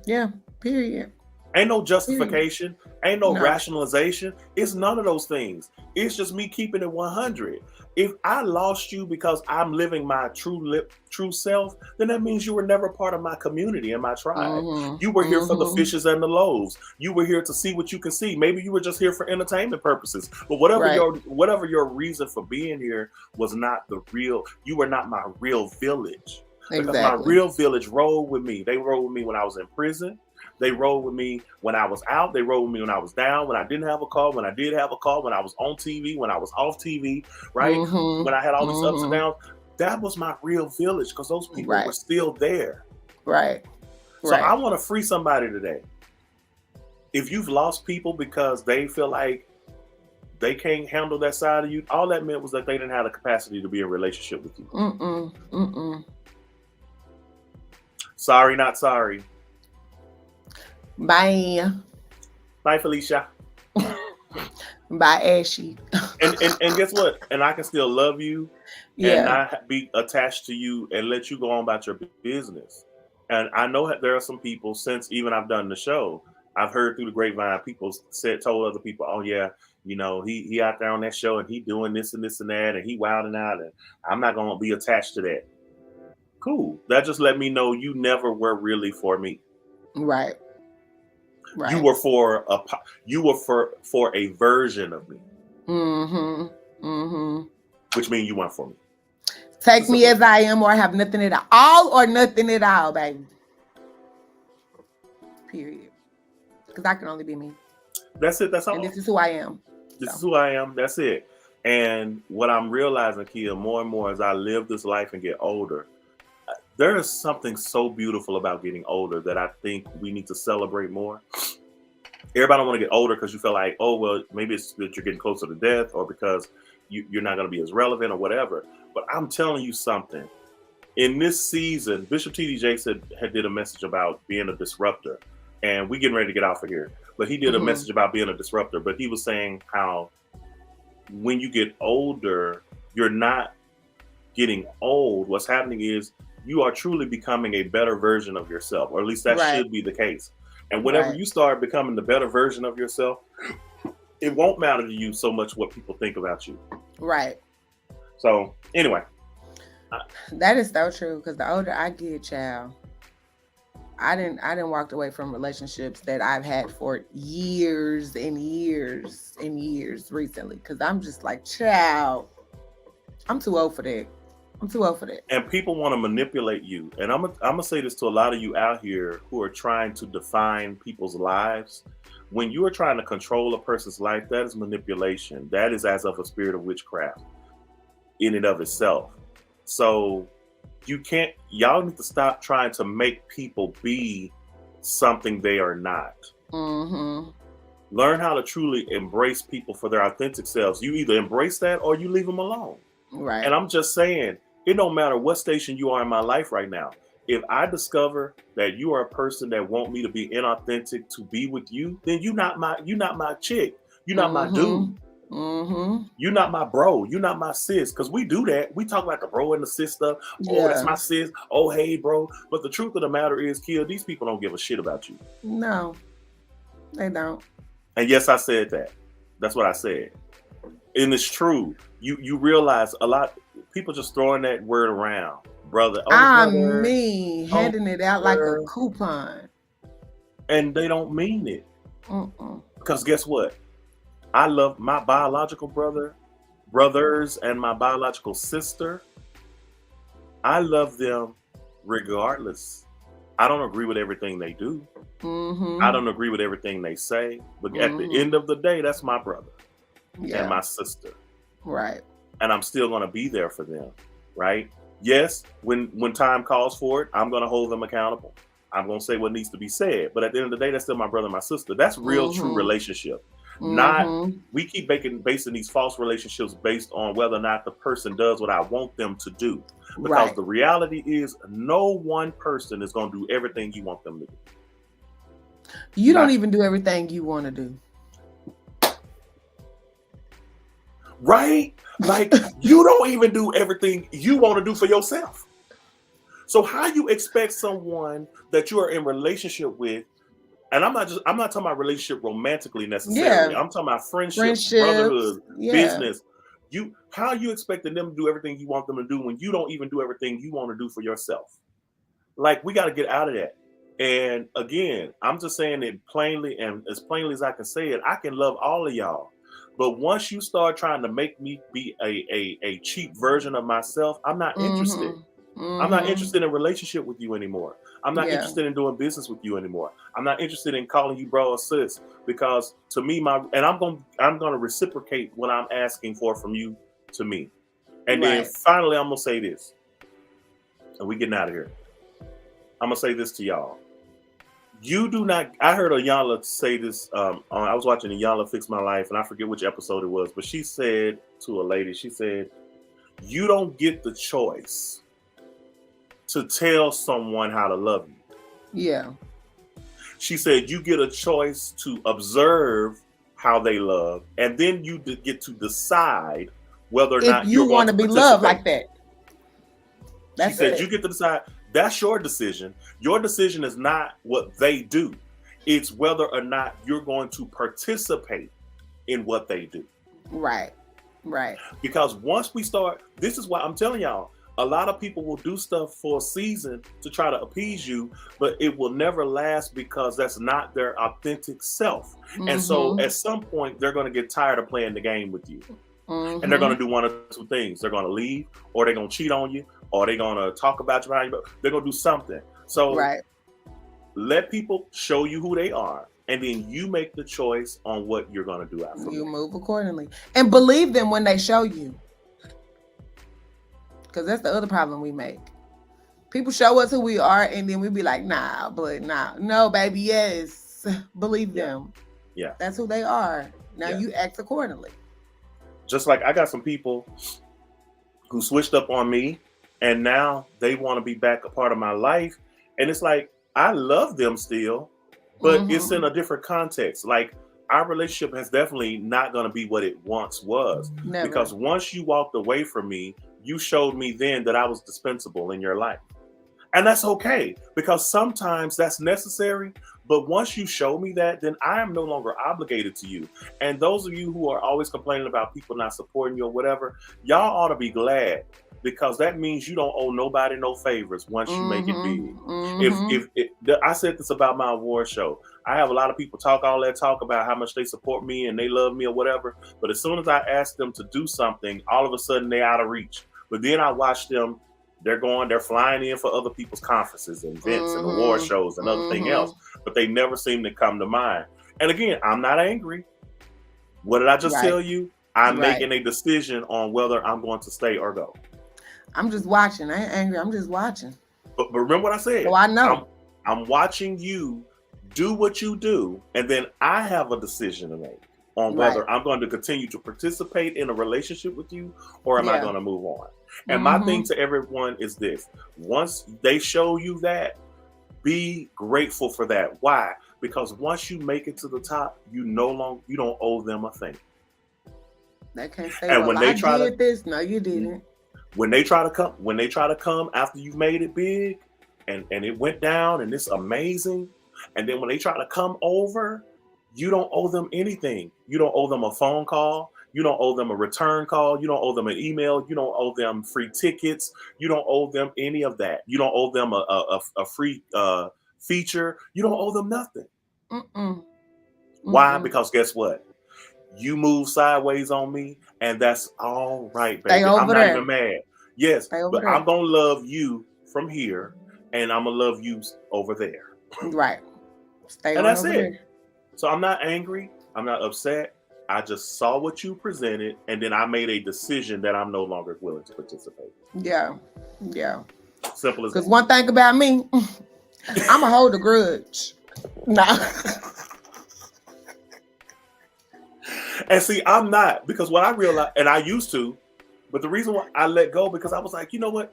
Yeah, period. Ain't no justification. Ain't no rationalization. It's none of those things. It's just me keeping it 100. If I lost you because I'm living my true self, then that means you were never part of my community and my tribe. You were here for the fishes and the loaves. You were here to see what you can see. Maybe you were just here for entertainment purposes. But whatever your reason for being here was not the real. You were not my real village. Because my real village rolled with me. They rolled with me when I was in prison. They rolled with me when I was out. They rolled with me when I was down, when I didn't have a car, when I did have a car, when I was on TV, when I was off TV, right? When I had all these ups and downs. That was my real village, because those people were still there. So I want to free somebody today. If you've lost people because they feel like they can't handle that side of you, all that meant was that they didn't have the capacity to be in a relationship with you. Sorry, not sorry. Bye. Bye, Felicia. Bye, Ashy. and guess what? And I can still love you and not be attached to you and let you go on about your business. And I know that there are some people, since even I've done the show, I've heard through the grapevine, people told other people, oh yeah, you know, he out there on that show and he doing this and this and that and he wilding out and I'm not going to be attached to that. Cool. That just let me know you never were really for me. Right. You were for a version of me. Which means you weren't for me. Take me as I am or have nothing at all or nothing at all, baby. Period. Because I can only be me. That's it. That's all. And this is who I am. This is who I am. That's it. And what I'm realizing, Kia, more and more as I live this life and get older, there is something so beautiful about getting older that I think we need to celebrate more. Everybody don't want to get older because you feel like, oh, well, maybe it's that you're getting closer to death or because you're not going to be as relevant or whatever. But I'm telling you something. In this season, Bishop T.D. Jakes had did a message about being a disruptor. And we getting ready to get off of here. But he did a message about being a disruptor. But he was saying how when you get older, you're not getting old. What's happening is you are truly becoming a better version of yourself. Or at least that should be the case. And whenever you start becoming the better version of yourself, it won't matter to you so much what people think about you. Right. So anyway. That is so true. Because the older I get, child, I didn't walk away from relationships that I've had for years and years and years recently. Because I'm just like, child, I'm too old for that. I'm too old for that. And people want to manipulate you. And I'm gonna say this to a lot of you out here who are trying to define people's lives. When you are trying to control a person's life, that is manipulation. That is as of a spirit of witchcraft in and of itself. So y'all need to stop trying to make people be something they are not. Learn how to truly embrace people for their authentic selves. You either embrace that or you leave them alone. Right. And I'm just saying, it don't matter what station you are in my life right now. If I discover that you are a person that want me to be inauthentic to be with you, then you're not my chick. You're not my dude. You're not my bro. You're not my sis. Because we do that. We talk about the bro and the sis stuff. Oh, that's my sis. Oh, hey, bro. But the truth of the matter is, Kia, these people don't give a shit about you. No, they don't. And yes, I said that. That's what I said. And it's true. You realize a lot people just throwing that word around, brother. Handing it out like a coupon. And they don't mean it. Because guess what? I love my biological brothers, and my biological sister. I love them regardless. I don't agree with everything they do. I don't agree with everything they say. But at the end of the day, that's my brother and my sister. Right. And I'm still going to be there for them. Right. Yes. When time calls for it, I'm going to hold them accountable. I'm going to say what needs to be said. But at the end of the day, that's still my brother and my sister. That's real, true relationship. Not we keep basing these false relationships based on whether or not the person does what I want them to do. Because the reality is no one person is going to do everything you want them to do. You don't even do everything you want to do. Right? Like you don't even do everything you want to do for yourself. So how you expect someone that you are in relationship with, and I'm not talking about relationship romantically necessarily. I'm talking about friendship, brotherhood, business. How are you expecting them to do everything you want them to do when you don't even do everything you want to do for yourself? Like we got to get out of that. And again, I'm just saying it plainly and as plainly as I can say it. I can love all of y'all. But once you start trying to make me be a cheap version of myself, I'm not interested. I'm not interested in a relationship with you anymore. I'm not interested in doing business with you anymore. I'm not interested in calling you bro or sis because to me, I'm gonna reciprocate what I'm asking for from you to me. And then finally, I'm gonna say this, and we getting out of here. I'm gonna say this to y'all. You do not. I heard Ayanla say this. I was watching Ayanla Fix My Life, and I forget which episode it was, but she said to a lady, she said, "You don't get the choice to tell someone how to love you." Yeah. She said, "You get a choice to observe how they love, and then you get to decide whether or not you want to be loved like that." She said, "You get to decide." That's your decision. Your decision is not what they do. It's whether or not you're going to participate in what they do. Right. Right. Because once we start, this is why I'm telling y'all, a lot of people will do stuff for a season to try to appease you, but it will never last because that's not their authentic self. Mm-hmm. And so at some point, they're going to get tired of playing the game with you. Mm-hmm. And they're going to do one of two things. They're going to leave, or they're going to cheat on you, or they're going to talk about you behind you. They're going to do something. So let people show you who they are, and then you make the choice on what you're going to do after. You move accordingly. And believe them when they show you. Because that's the other problem we make. People show us who we are, and then we be like, nah, but nah. No, baby, yes. Believe them. Yeah. That's who they are. Now you act accordingly. Just like I got some people who switched up on me, and now they want to be back a part of my life. And it's like, I love them still, but it's in a different context. Like, our relationship has definitely not going to be what it once was. Never. Because once you walked away from me, you showed me then that I was dispensable in your life. And that's okay, because sometimes that's necessary. But once you show me that, then I am no longer obligated to you. And those of you who are always complaining about people not supporting you or whatever, y'all ought to be glad, because that means you don't owe nobody no favors once you make it big. If I said this about my award show, I have a lot of people talk all that talk about how much they support me and they love me or whatever. But as soon as I ask them to do something, all of a sudden they're out of reach. But then I watch them. They're flying in for other people's conferences and events and award shows and other thing else, but they never seem to come to mind. And again, I'm not angry. What did I just tell you? I'm making a decision on whether I'm going to stay or go. I'm just watching. I ain't angry. I'm just watching. But remember what I said. So I know. I'm watching you do what you do, and then I have a decision to make on whether I'm going to continue to participate in a relationship with you, or am I going to move on? And my thing to everyone is this: once they show you that, be grateful for that. Why? Because once you make it to the top, you don't owe them a thing. They can't say, and when they did this, no, you didn't. When they try to come after you've made it big and it went down and it's amazing, and then when they try to come over, you don't owe them anything. You don't owe them a phone call. You don't owe them a return call. You don't owe them an email. You don't owe them free tickets. You don't owe them any of that. You don't owe them a free feature. You don't owe them nothing. Why? Because guess what? You move sideways on me, and that's all right, baby. I'm not even mad. Yes, but I'm going to love you from here, and I'm going to love you over there. Right. Stay and that's it. There. So I'm not angry. I'm not upset. I just saw what you presented, and then I made a decision that I'm no longer willing to participate. Yeah. Yeah. Simple as that. Because one thing about me, I'm going to hold a grudge. Nah. And see, I'm not, because what I realized, and I used to, but the reason why I let go, because I was like, you know what?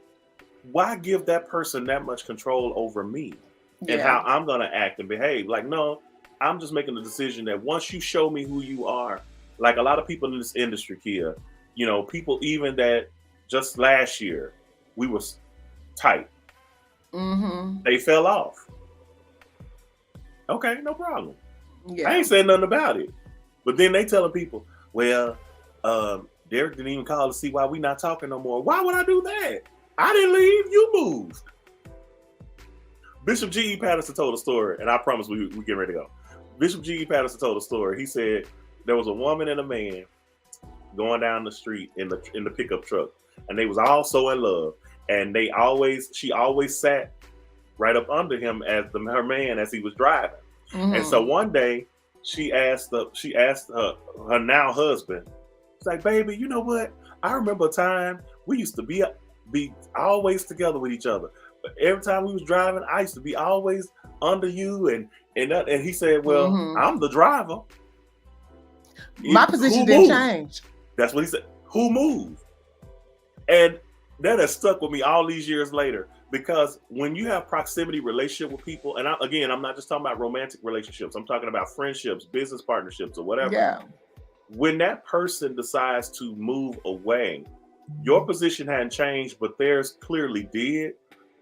Why give that person that much control over me and how I'm going to act and behave? Like, no, I'm just making the decision that once you show me who you are, like a lot of people in this industry, Kia, you know, people even that just last year, we were tight. They fell off. Okay, no problem. Yeah. I ain't saying nothing about it. But then they telling people, well, Derrick didn't even call to see why we not talking no more. Why would I do that? I didn't leave. You moved. Bishop G.E. Patterson told a story, and I promise we get ready to go. Bishop G.E. Patterson told a story. He said there was a woman and a man going down the street in the pickup truck, and they was all so in love. And she always sat right up under him as her man as he was driving. And so one day, she asked her now husband, it's like, baby, you know what? I remember a time we used to be always together with each other. But every time we was driving, I used to be always under you, and And he said, well, I'm the driver. My position didn't change. That's what he said. Who moved? And that has stuck with me all these years later, because when you have proximity relationship with people, and I'm not just talking about romantic relationships, I'm talking about friendships, business partnerships, or whatever. Yeah. When that person decides to move away, your position hadn't changed, but theirs clearly did,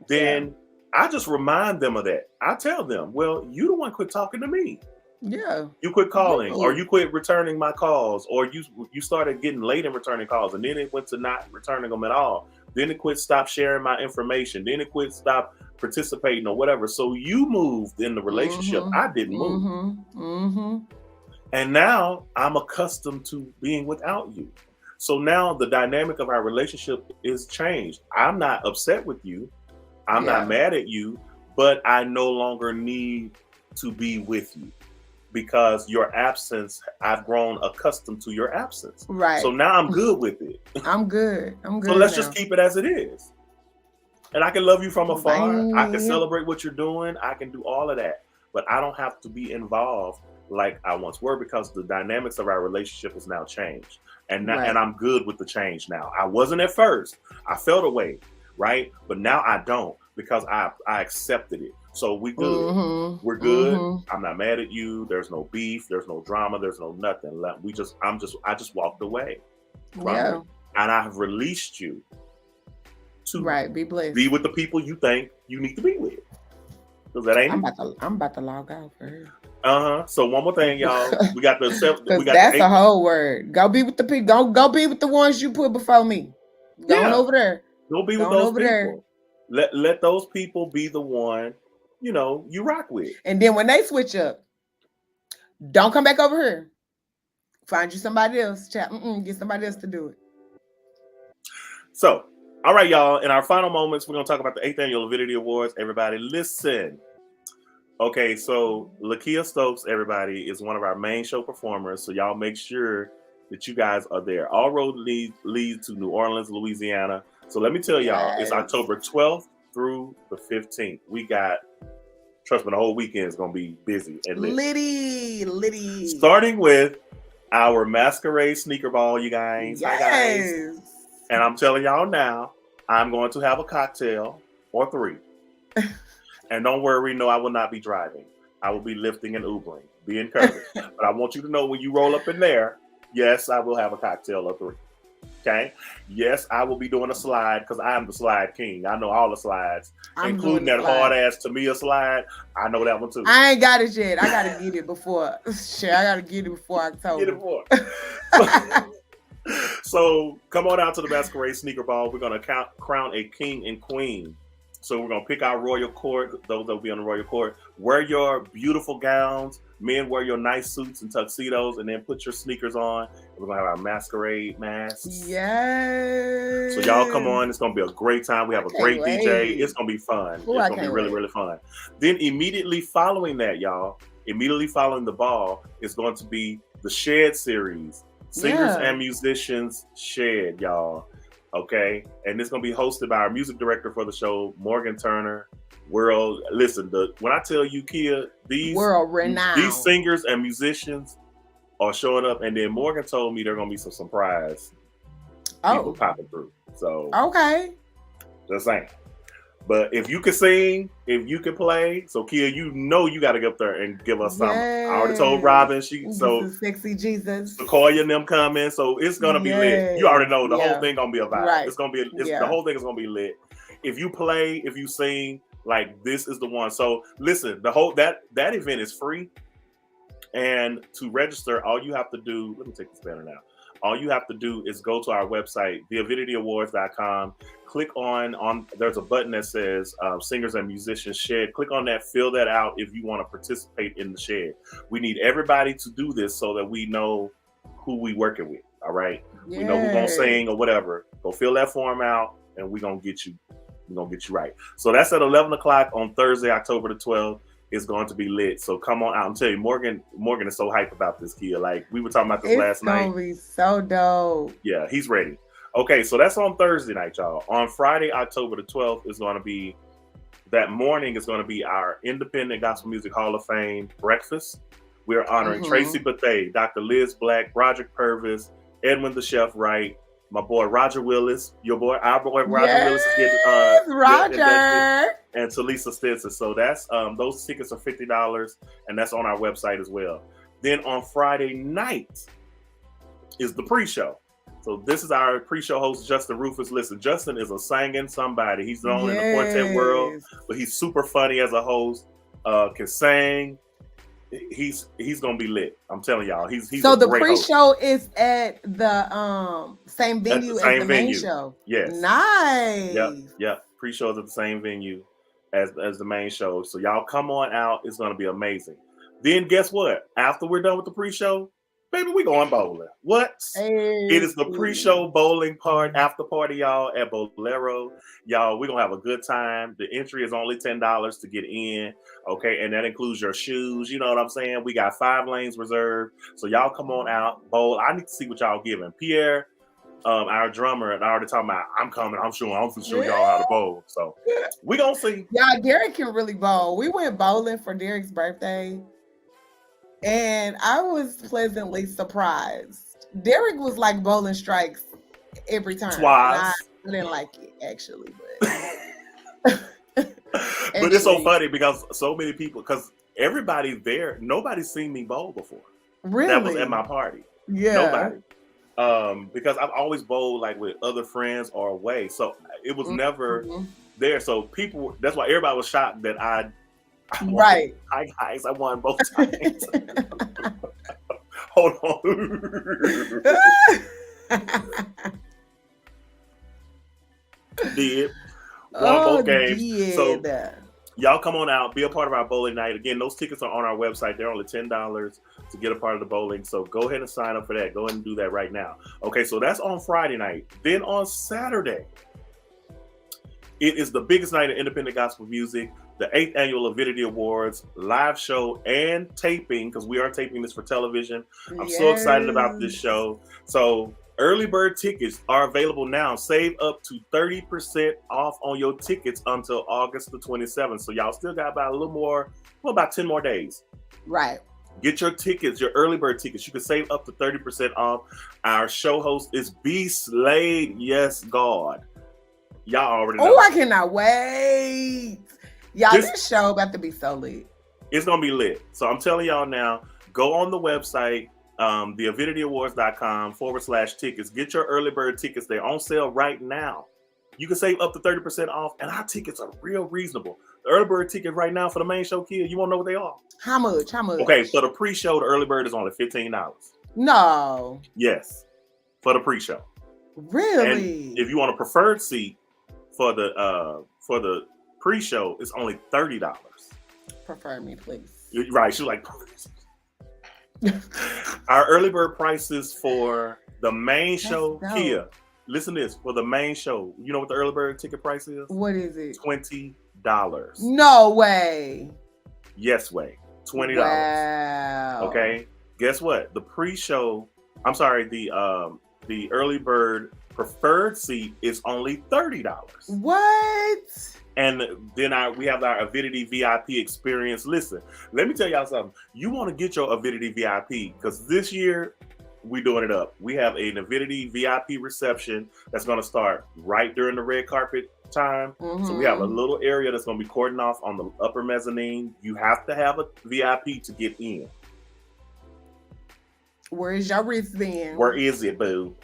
then I just remind them of that. I tell them, well, you the one quit talking to me. Yeah. You quit calling, or you quit returning my calls, or you started getting late in returning calls, and then it went to not returning them at all. Then it quit stop sharing my information. Then it quit stop participating or whatever. So you moved in the relationship. I didn't move. And now I'm accustomed to being without you. So now the dynamic of our relationship is changed. I'm not upset with you. I'm not mad at you, but I no longer need to be with you, because your absence, I've grown accustomed to your absence. Right. So now I'm good with it. I'm good. So let's just keep it as it is. And I can love you from afar. I can celebrate what you're doing. I can do all of that. But I don't have to be involved like I once were, because the dynamics of our relationship has now changed. And now, and I'm good with the change now. I wasn't at first. I felt away, right? But now I don't, because I accepted it. So we good. We're good. I'm not mad at you. There's no beef. There's no drama. There's no nothing. I just walked away. Yeah. And I have released you to be blessed. Be with the people you think you need to be with. Because that ain't. I'm about to log out for her. So one more thing, y'all. We got the that's the whole word. Go be with the people. Go be with the ones you put before me. Go on over there. Go be with those people. Let those people be the one, you rock with. And then when they switch up, don't come back over here. Find you somebody else. Get somebody else to do it. So, all right, y'all. In our final moments, we're going to talk about the 8th Annual Avidity Awards. Everybody listen. Okay, so Lakia Stokes, everybody, is one of our main show performers. So y'all make sure that you guys are there. All roads lead to New Orleans, Louisiana. So let me tell y'all, it's October 12th through the 15th. We got, trust me, the whole weekend is going to be busy and lit. Litty. Starting with our masquerade sneaker ball, you guys. Yes. Hi, guys. And I'm telling y'all now, I'm going to have a cocktail or 3. And don't worry, no, I will not be driving. I will be lifting and Ubering. Be encouraged. But I want you to know, when you roll up in there, yes, I will have a cocktail or 3. Okay? Yes, I will be doing a slide, because I am the slide king. I know all the slides, including that hard-ass Tamia slide. I know that one too. I ain't got it yet. I got to get it before. Shit, I got to get it before October. Get it before. So come on out to the Masquerade Sneaker Ball. We're going to crown a king and queen. So we're going to pick our royal court, those that will be on the royal court. Wear your beautiful gowns. Men, wear your nice suits and tuxedos, and then put your sneakers on. We're going to have our masquerade masks. Yes. So y'all come on. It's going to be a great time. We have a great DJ. It's going to be fun. It's going to be really, really fun. Then immediately following that, y'all, immediately following the ball, is going to be the Shed series. Singers and Musicians Shed, y'all. Okay, and it's gonna be hosted by our music director for the show, Morgan Turner. Listen, when I tell you, Kia, these world renowned, these singers and musicians are showing up, and then Morgan told me there are gonna be some surprise people popping through. So just saying. But if you can sing, if you can play, so Kia, you got to get up there and give us something. I already told Robin, sexy Jesus, Sequoia and them coming, so it's gonna be lit. You already know the whole thing gonna be a vibe. Right. It's gonna be the whole thing is gonna be lit. If you play, if you sing, like, this is the one. So listen, the whole that event is free, and to register, all you have to do. Let me take this banner now. All you have to do is go to our website, theavidityawards.com. Click on there's a button that says Singers and Musicians Shed. Click on that, fill that out if you want to participate in the shed. We need everybody to do this so that we know who we working with. All right. We know who's gonna sing or whatever. Go fill that form out, and we're gonna get you right. So that's at 11 o'clock on Thursday, October the 12th. It's going to be lit. So come on out. I'm telling you, Morgan is so hyped about this, Kia. Like, we were talking about this last night. It's gonna be so dope. Yeah, he's ready. Okay, so that's on Thursday night, y'all. On Friday, October the 12th, is going to be that morning is going to be our Independent Gospel Music Hall of Fame breakfast. We're honoring Tracy Bethea, Dr. Liz Black, Roderick Purvis, Edwin the Chef Wright, my boy Roger Willis, our boy Roger Willis is getting Roger and Talisa Stinson. So that's those tickets are $50, and that's on our website as well. Then on Friday night is the pre-show. So this is our pre-show host, Justin Rufus. Listen, Justin is a singing somebody. He's known in the quartet world, but he's super funny as a host. Can sing. He's gonna be lit. I'm telling y'all. He's so a the great pre-show host. is at the same venue as the main show. Yes. Nice. Yep. Pre-shows at the same venue as the main show. So y'all come on out. It's gonna be amazing. Then guess what? After we're done with the pre-show, baby, we going bowling. What? Hey. It is the pre-show bowling after party, y'all, at Bolero. Y'all, we're gonna have a good time. The entry is only $10 to get in. Okay, and that includes your shoes. You know what I'm saying? We got 5 lanes reserved. So y'all come on out, bowl. I need to see what y'all giving. Pierre, our drummer, and I already talking about I'm coming, I'm sure y'all how to bowl. So we gonna see. Yeah, Derrick can really bowl. We went bowling for Derrick's birthday. And I was pleasantly surprised. Derrick was like bowling strikes every time. Twice. I didn't like it actually, but but it's so funny because so many people, because everybody there, nobody's seen me bowl before. Really? That was at my party. Yeah. Nobody. Because I've always bowled like with other friends or away. So it was never there. So people, that's why everybody was shocked that I right. Hi guys, I won both times. Hold on. Did won both games. So y'all come on out, be a part of our bowling night. Again, those tickets are on our website. They're only $10 to get a part of the bowling. So go ahead and sign up for that. Go ahead and do that right now. Okay, so that's on Friday night. Then on Saturday, it is the biggest night of independent gospel music, the 8th annual Avidity Awards live show and taping, because we are taping this for television. I'm so excited about this show. So early bird tickets are available now. Save up to 30% off on your tickets until August the 27th. So y'all still got about about 10 more days. Right. Get your tickets, your early bird tickets. You can save up to 30% off. Our show host is B. Slade. Yes, God. Y'all already know. Oh, I cannot wait. Y'all, this show about to be so lit. It's going to be lit. So I'm telling y'all now, go on the website, theavidityawards.com/tickets. Get your early bird tickets. They're on sale right now. You can save up to 30% off, and our tickets are real reasonable. The early bird ticket right now for the main show, kid, you want to know what they are? How much? Okay, for the pre-show, the early bird is only $15. No. Yes, for the pre-show. Really? And if you want a preferred seat for the pre-show, it's only $30. Prefer me, please. Right, she was like, our early bird prices for the main show, Kia. Listen to this, for the main show, you know what the early bird ticket price is? What is it? $20. No way. Yes way. $20. Wow. Okay. Guess what? The pre-show, I'm sorry, the early bird preferred seat is only $30. What? And then we have our Avidity VIP experience. Listen, let me tell y'all something. You want to get your Avidity VIP because this year we're doing it up. We have an Avidity VIP reception that's going to start right during the red carpet time. So we have a little area that's going to be cordoned off on the upper mezzanine. You have to have a VIP to get in. Where is your wristband? Where is it, boo?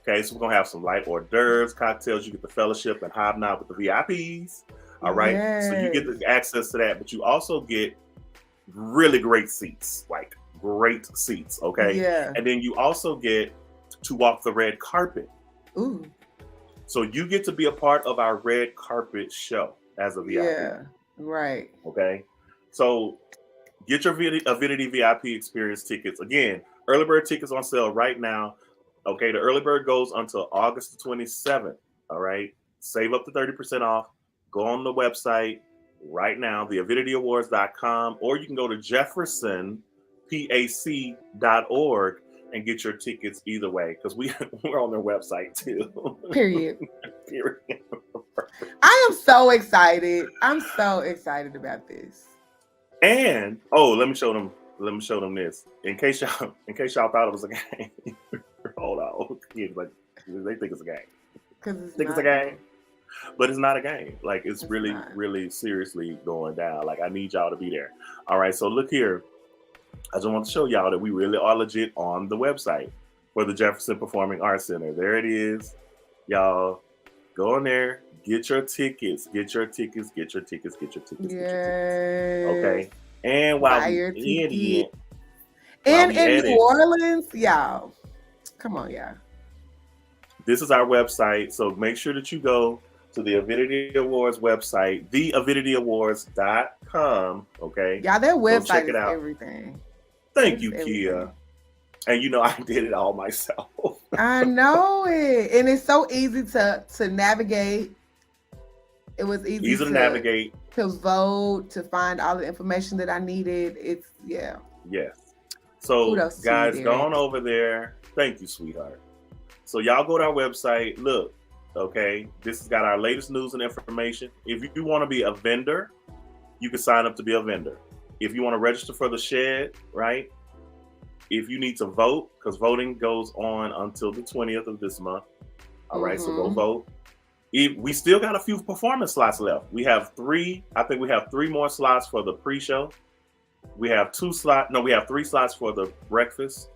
Okay, so we're going to have some light hors d'oeuvres, cocktails. You get the fellowship and hobnob with the VIPs. All right. Yes. So you get the access to that, but you also get really great seats, like great seats. Okay. Yeah. And then you also get to walk the red carpet. Ooh. So you get to be a part of our red carpet show as a VIP. Yeah. Right. Okay. So get your Avidity VIP experience tickets. Again, early bird tickets on sale right now. Okay, the early bird goes until August the 27th. All right, save up to 30% off. Go on the website right now, theavidityawards.com, or you can go to jeffersonpac.org and get your tickets either way, because we're on their website too. Period. Period. I am so excited. I'm so excited about this. And let me show them. Let me show them this. In case y'all thought it was a game. Hold on. Kids, like they think it's a game. It's a game. But it's not a game. Like it's really, not. Really seriously going down. Like I need y'all to be there. All right. So look here. I just want to show y'all that we really are legit on the website for the Jefferson Performing Arts Center. There it is. Y'all go in there, get your tickets, get your tickets. Okay. And while we're in New Orleans, y'all. Come on, y'all. This is our website. So make sure that you go to the Avidity Awards website, theavidityawards.com. Okay. Yeah, their website check it is out. Everything. Thank you, Kia. And you know, I did it all myself. I know it. And it's so easy to navigate. It was easy to navigate. To vote, to find all the information that I needed. It's, yeah. Yes. So, guys, go on over there. Thank you, sweetheart. So, y'all go to our website. Look, okay, this has got our latest news and information. If you want to be a vendor, you can sign up to be a vendor. If you want to register for the shed, right? If you need to vote, because voting goes on until the 20th of this month. All right, so go vote. We still got a few performance slots left. We have 3. I think we have 3 more slots for the pre-show. We have 3 slots for the breakfast,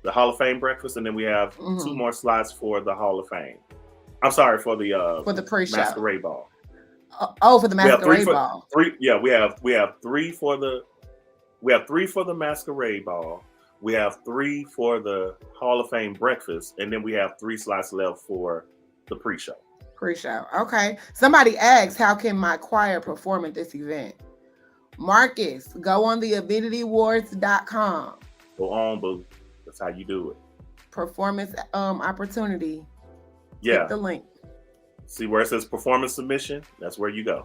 the Hall of Fame breakfast, and then we have 2 more slots for the Hall of Fame. I'm sorry, for the pre-show masquerade ball. For the masquerade ball. We have 3 for the masquerade ball. We have 3 for the Hall of Fame breakfast, and then we have 3 slots left for the pre-show. Okay. Somebody asked, how can my choir perform at this event? Marcus, go on the avidityawards.com. Go on, boo. That's how you do it. Performance opportunity. Yeah. Click the link. See where it says performance submission? That's where you go.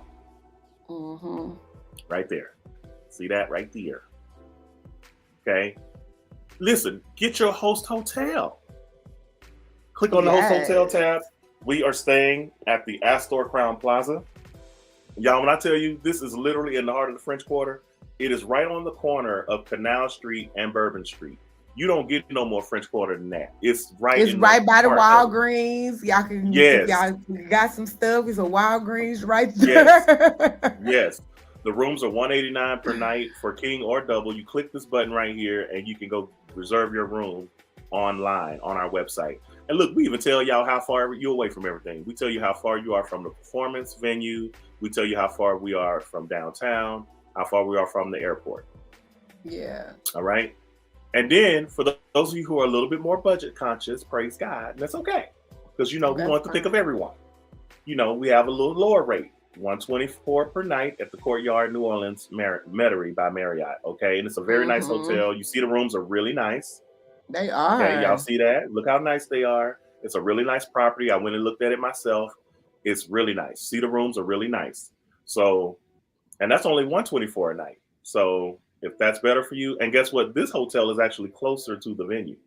Right there. See that right there. Okay. Listen, get your host hotel. Click on the host hotel tab. We are staying at the Astor Crown Plaza. Y'all, when I tell you, this is literally in the heart of the French Quarter. It is right on the corner of Canal Street and Bourbon Street. You don't get no more French Quarter than that. It's right by the Walgreens. Y'all can, y'all got some stuff. It's a Walgreens right there. Yes. The rooms are $189 per night for king or double. You click this button right here and you can go reserve your room online on our website. And look, we even tell y'all how far you're away from everything. We tell you how far you are from the performance venue. We tell you how far we are from downtown, how far we are from the airport. Yeah. All right. And then for those of you who are a little bit more budget conscious, praise God, and that's okay. Because, we want to think of everyone. We have a little lower rate, $124 per night at the Courtyard New Orleans Metairie by Marriott. Okay. And it's a very nice hotel. You see the rooms are really nice. They are. Okay, y'all see that? Look how nice they are. It's a really nice property. I went and looked at it myself. It's really nice. See, the rooms are really nice. So, and that's only $124 a night. So if that's better for you, and guess what? This hotel is actually closer to the venue.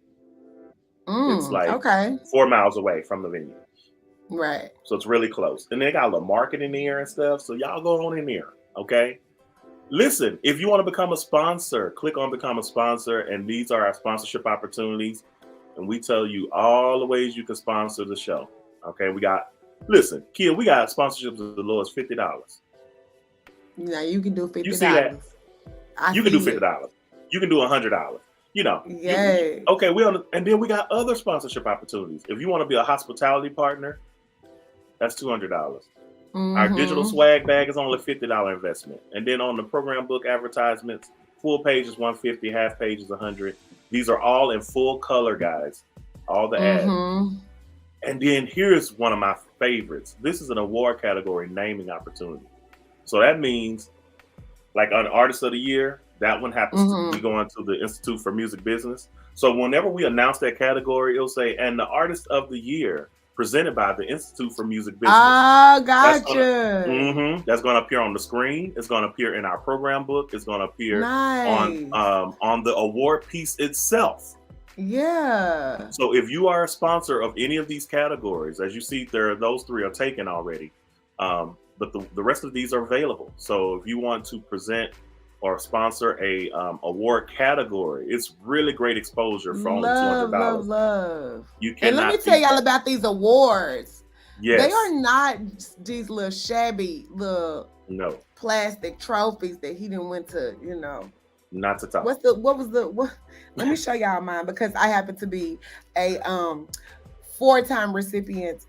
It's like 4 miles away from the venue. Right. So it's really close. And they got a little market in there and stuff. So y'all go on in there. Okay. Listen, if you want to become a sponsor, click on Become a Sponsor, and these are our sponsorship opportunities. And we tell you all the ways you can sponsor the show. Okay, we got Kia, we got sponsorships as low as $50. Yeah, you can do $50. You see that? You can do $50. You can do $100. Yay. Okay, and then we got other sponsorship opportunities. If you want to be a hospitality partner, that's $200. Our digital swag bag is only $50 investment. And then on the program book advertisements, full page is $150, half page is $100. These are all in full color, guys. All the ads. And then here's one of my favorites. This is an award category naming opportunity. So that means, like an Artist of the Year, that one happens to be going to the Institute for Music Business. So whenever we announce that category, it'll say, and the Artist of the Year presented by the Institute for Music Business. Ah, gotcha. That's going to appear on the screen. It's going to appear in our program book. It's going to appear on the award piece itself. Yeah. So if you are a sponsor of any of these categories, as you see, those 3 are taken already. But the rest of these are available. So if you want to present or sponsor a award category, it's really great exposure for only $200. Love. You And let cannot me tell beat y'all that. about these awards. Yes. They are not these little shabby little No. plastic trophies that he didn't went to, Not to talk. Let me show y'all mine, because I happen to be a 4-time recipient.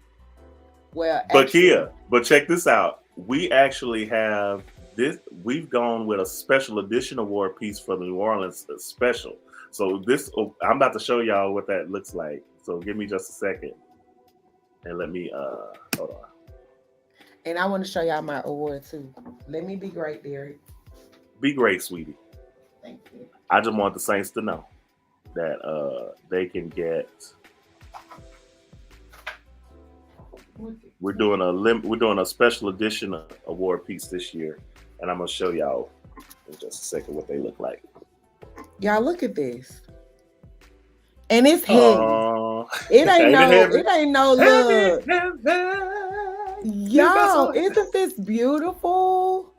Well, But Kia, but check this out. We actually have this. We've gone with a special edition award piece for the New Orleans special. So I'm about to show y'all what that looks like. So give me just a second, and let me hold on. And I want to show y'all my award too. Let me be great, Derrick. Be great, sweetie. Thank you. I just want the Saints to know that they can get. We're doing a special edition award piece this year, and I'm gonna show y'all in just a second what they look like. Y'all look at this, and it's heavy. It ain't no look. Y'all, isn't this beautiful?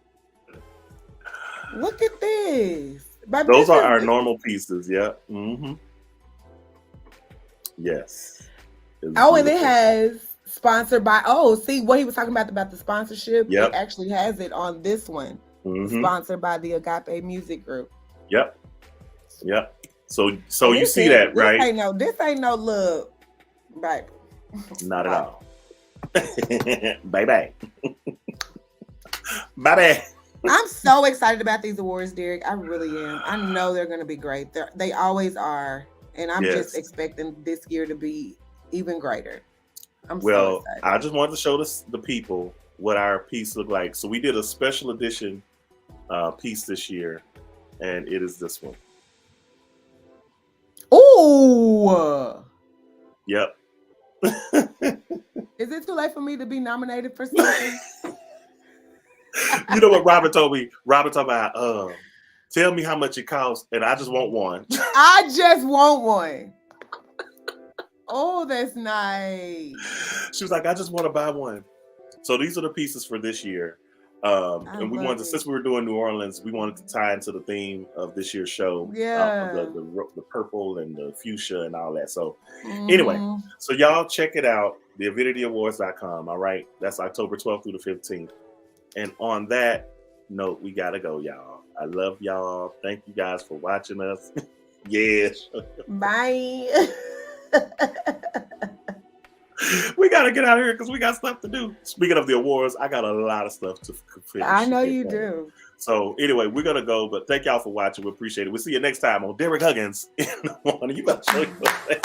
Look at this. Baby, those are our normal pieces. Yeah. Mm-hmm. Yes. Oh, and it has. Sponsored by, see what he was talking about the sponsorship. Yep. It actually has it on this one. Mm-hmm. Sponsored by the Agape Music Group. Yep. So you see that, right? This ain't no look, right? Not at all. Bye. Bye. I'm so excited about these awards, Derrick. I really am. I know they're going to be great. They always are, and I'm just expecting this year to be even greater. So I just wanted to show the people what our piece looked like. So we did a special edition piece this year, and it is this one. Ooh. Yep. Is it too late for me to be nominated for something? You know what Robert told me? Robert told me, tell me how much it costs, and I just want one. I just want one. Oh, that's nice. She was like, I just want to buy one. So these are the pieces for this year. And we wanted to, since we were doing New Orleans, we wanted to tie into the theme of this year's show. Yeah. The purple and the fuchsia and all that. So anyway, so y'all check it out, theavidityAwards.com. All right. That's October 12th through the 15th. And on that note, we got to go, y'all. I love y'all. Thank you guys for watching us. Yes. Bye. We gotta get out of here because we got stuff to do. Speaking of the awards, I got a lot of stuff to finish. I know you do. So anyway, we're gonna go, but thank y'all for watching. We appreciate it. We'll see you next time on Derrick Huggins in the morning. You better show your thing.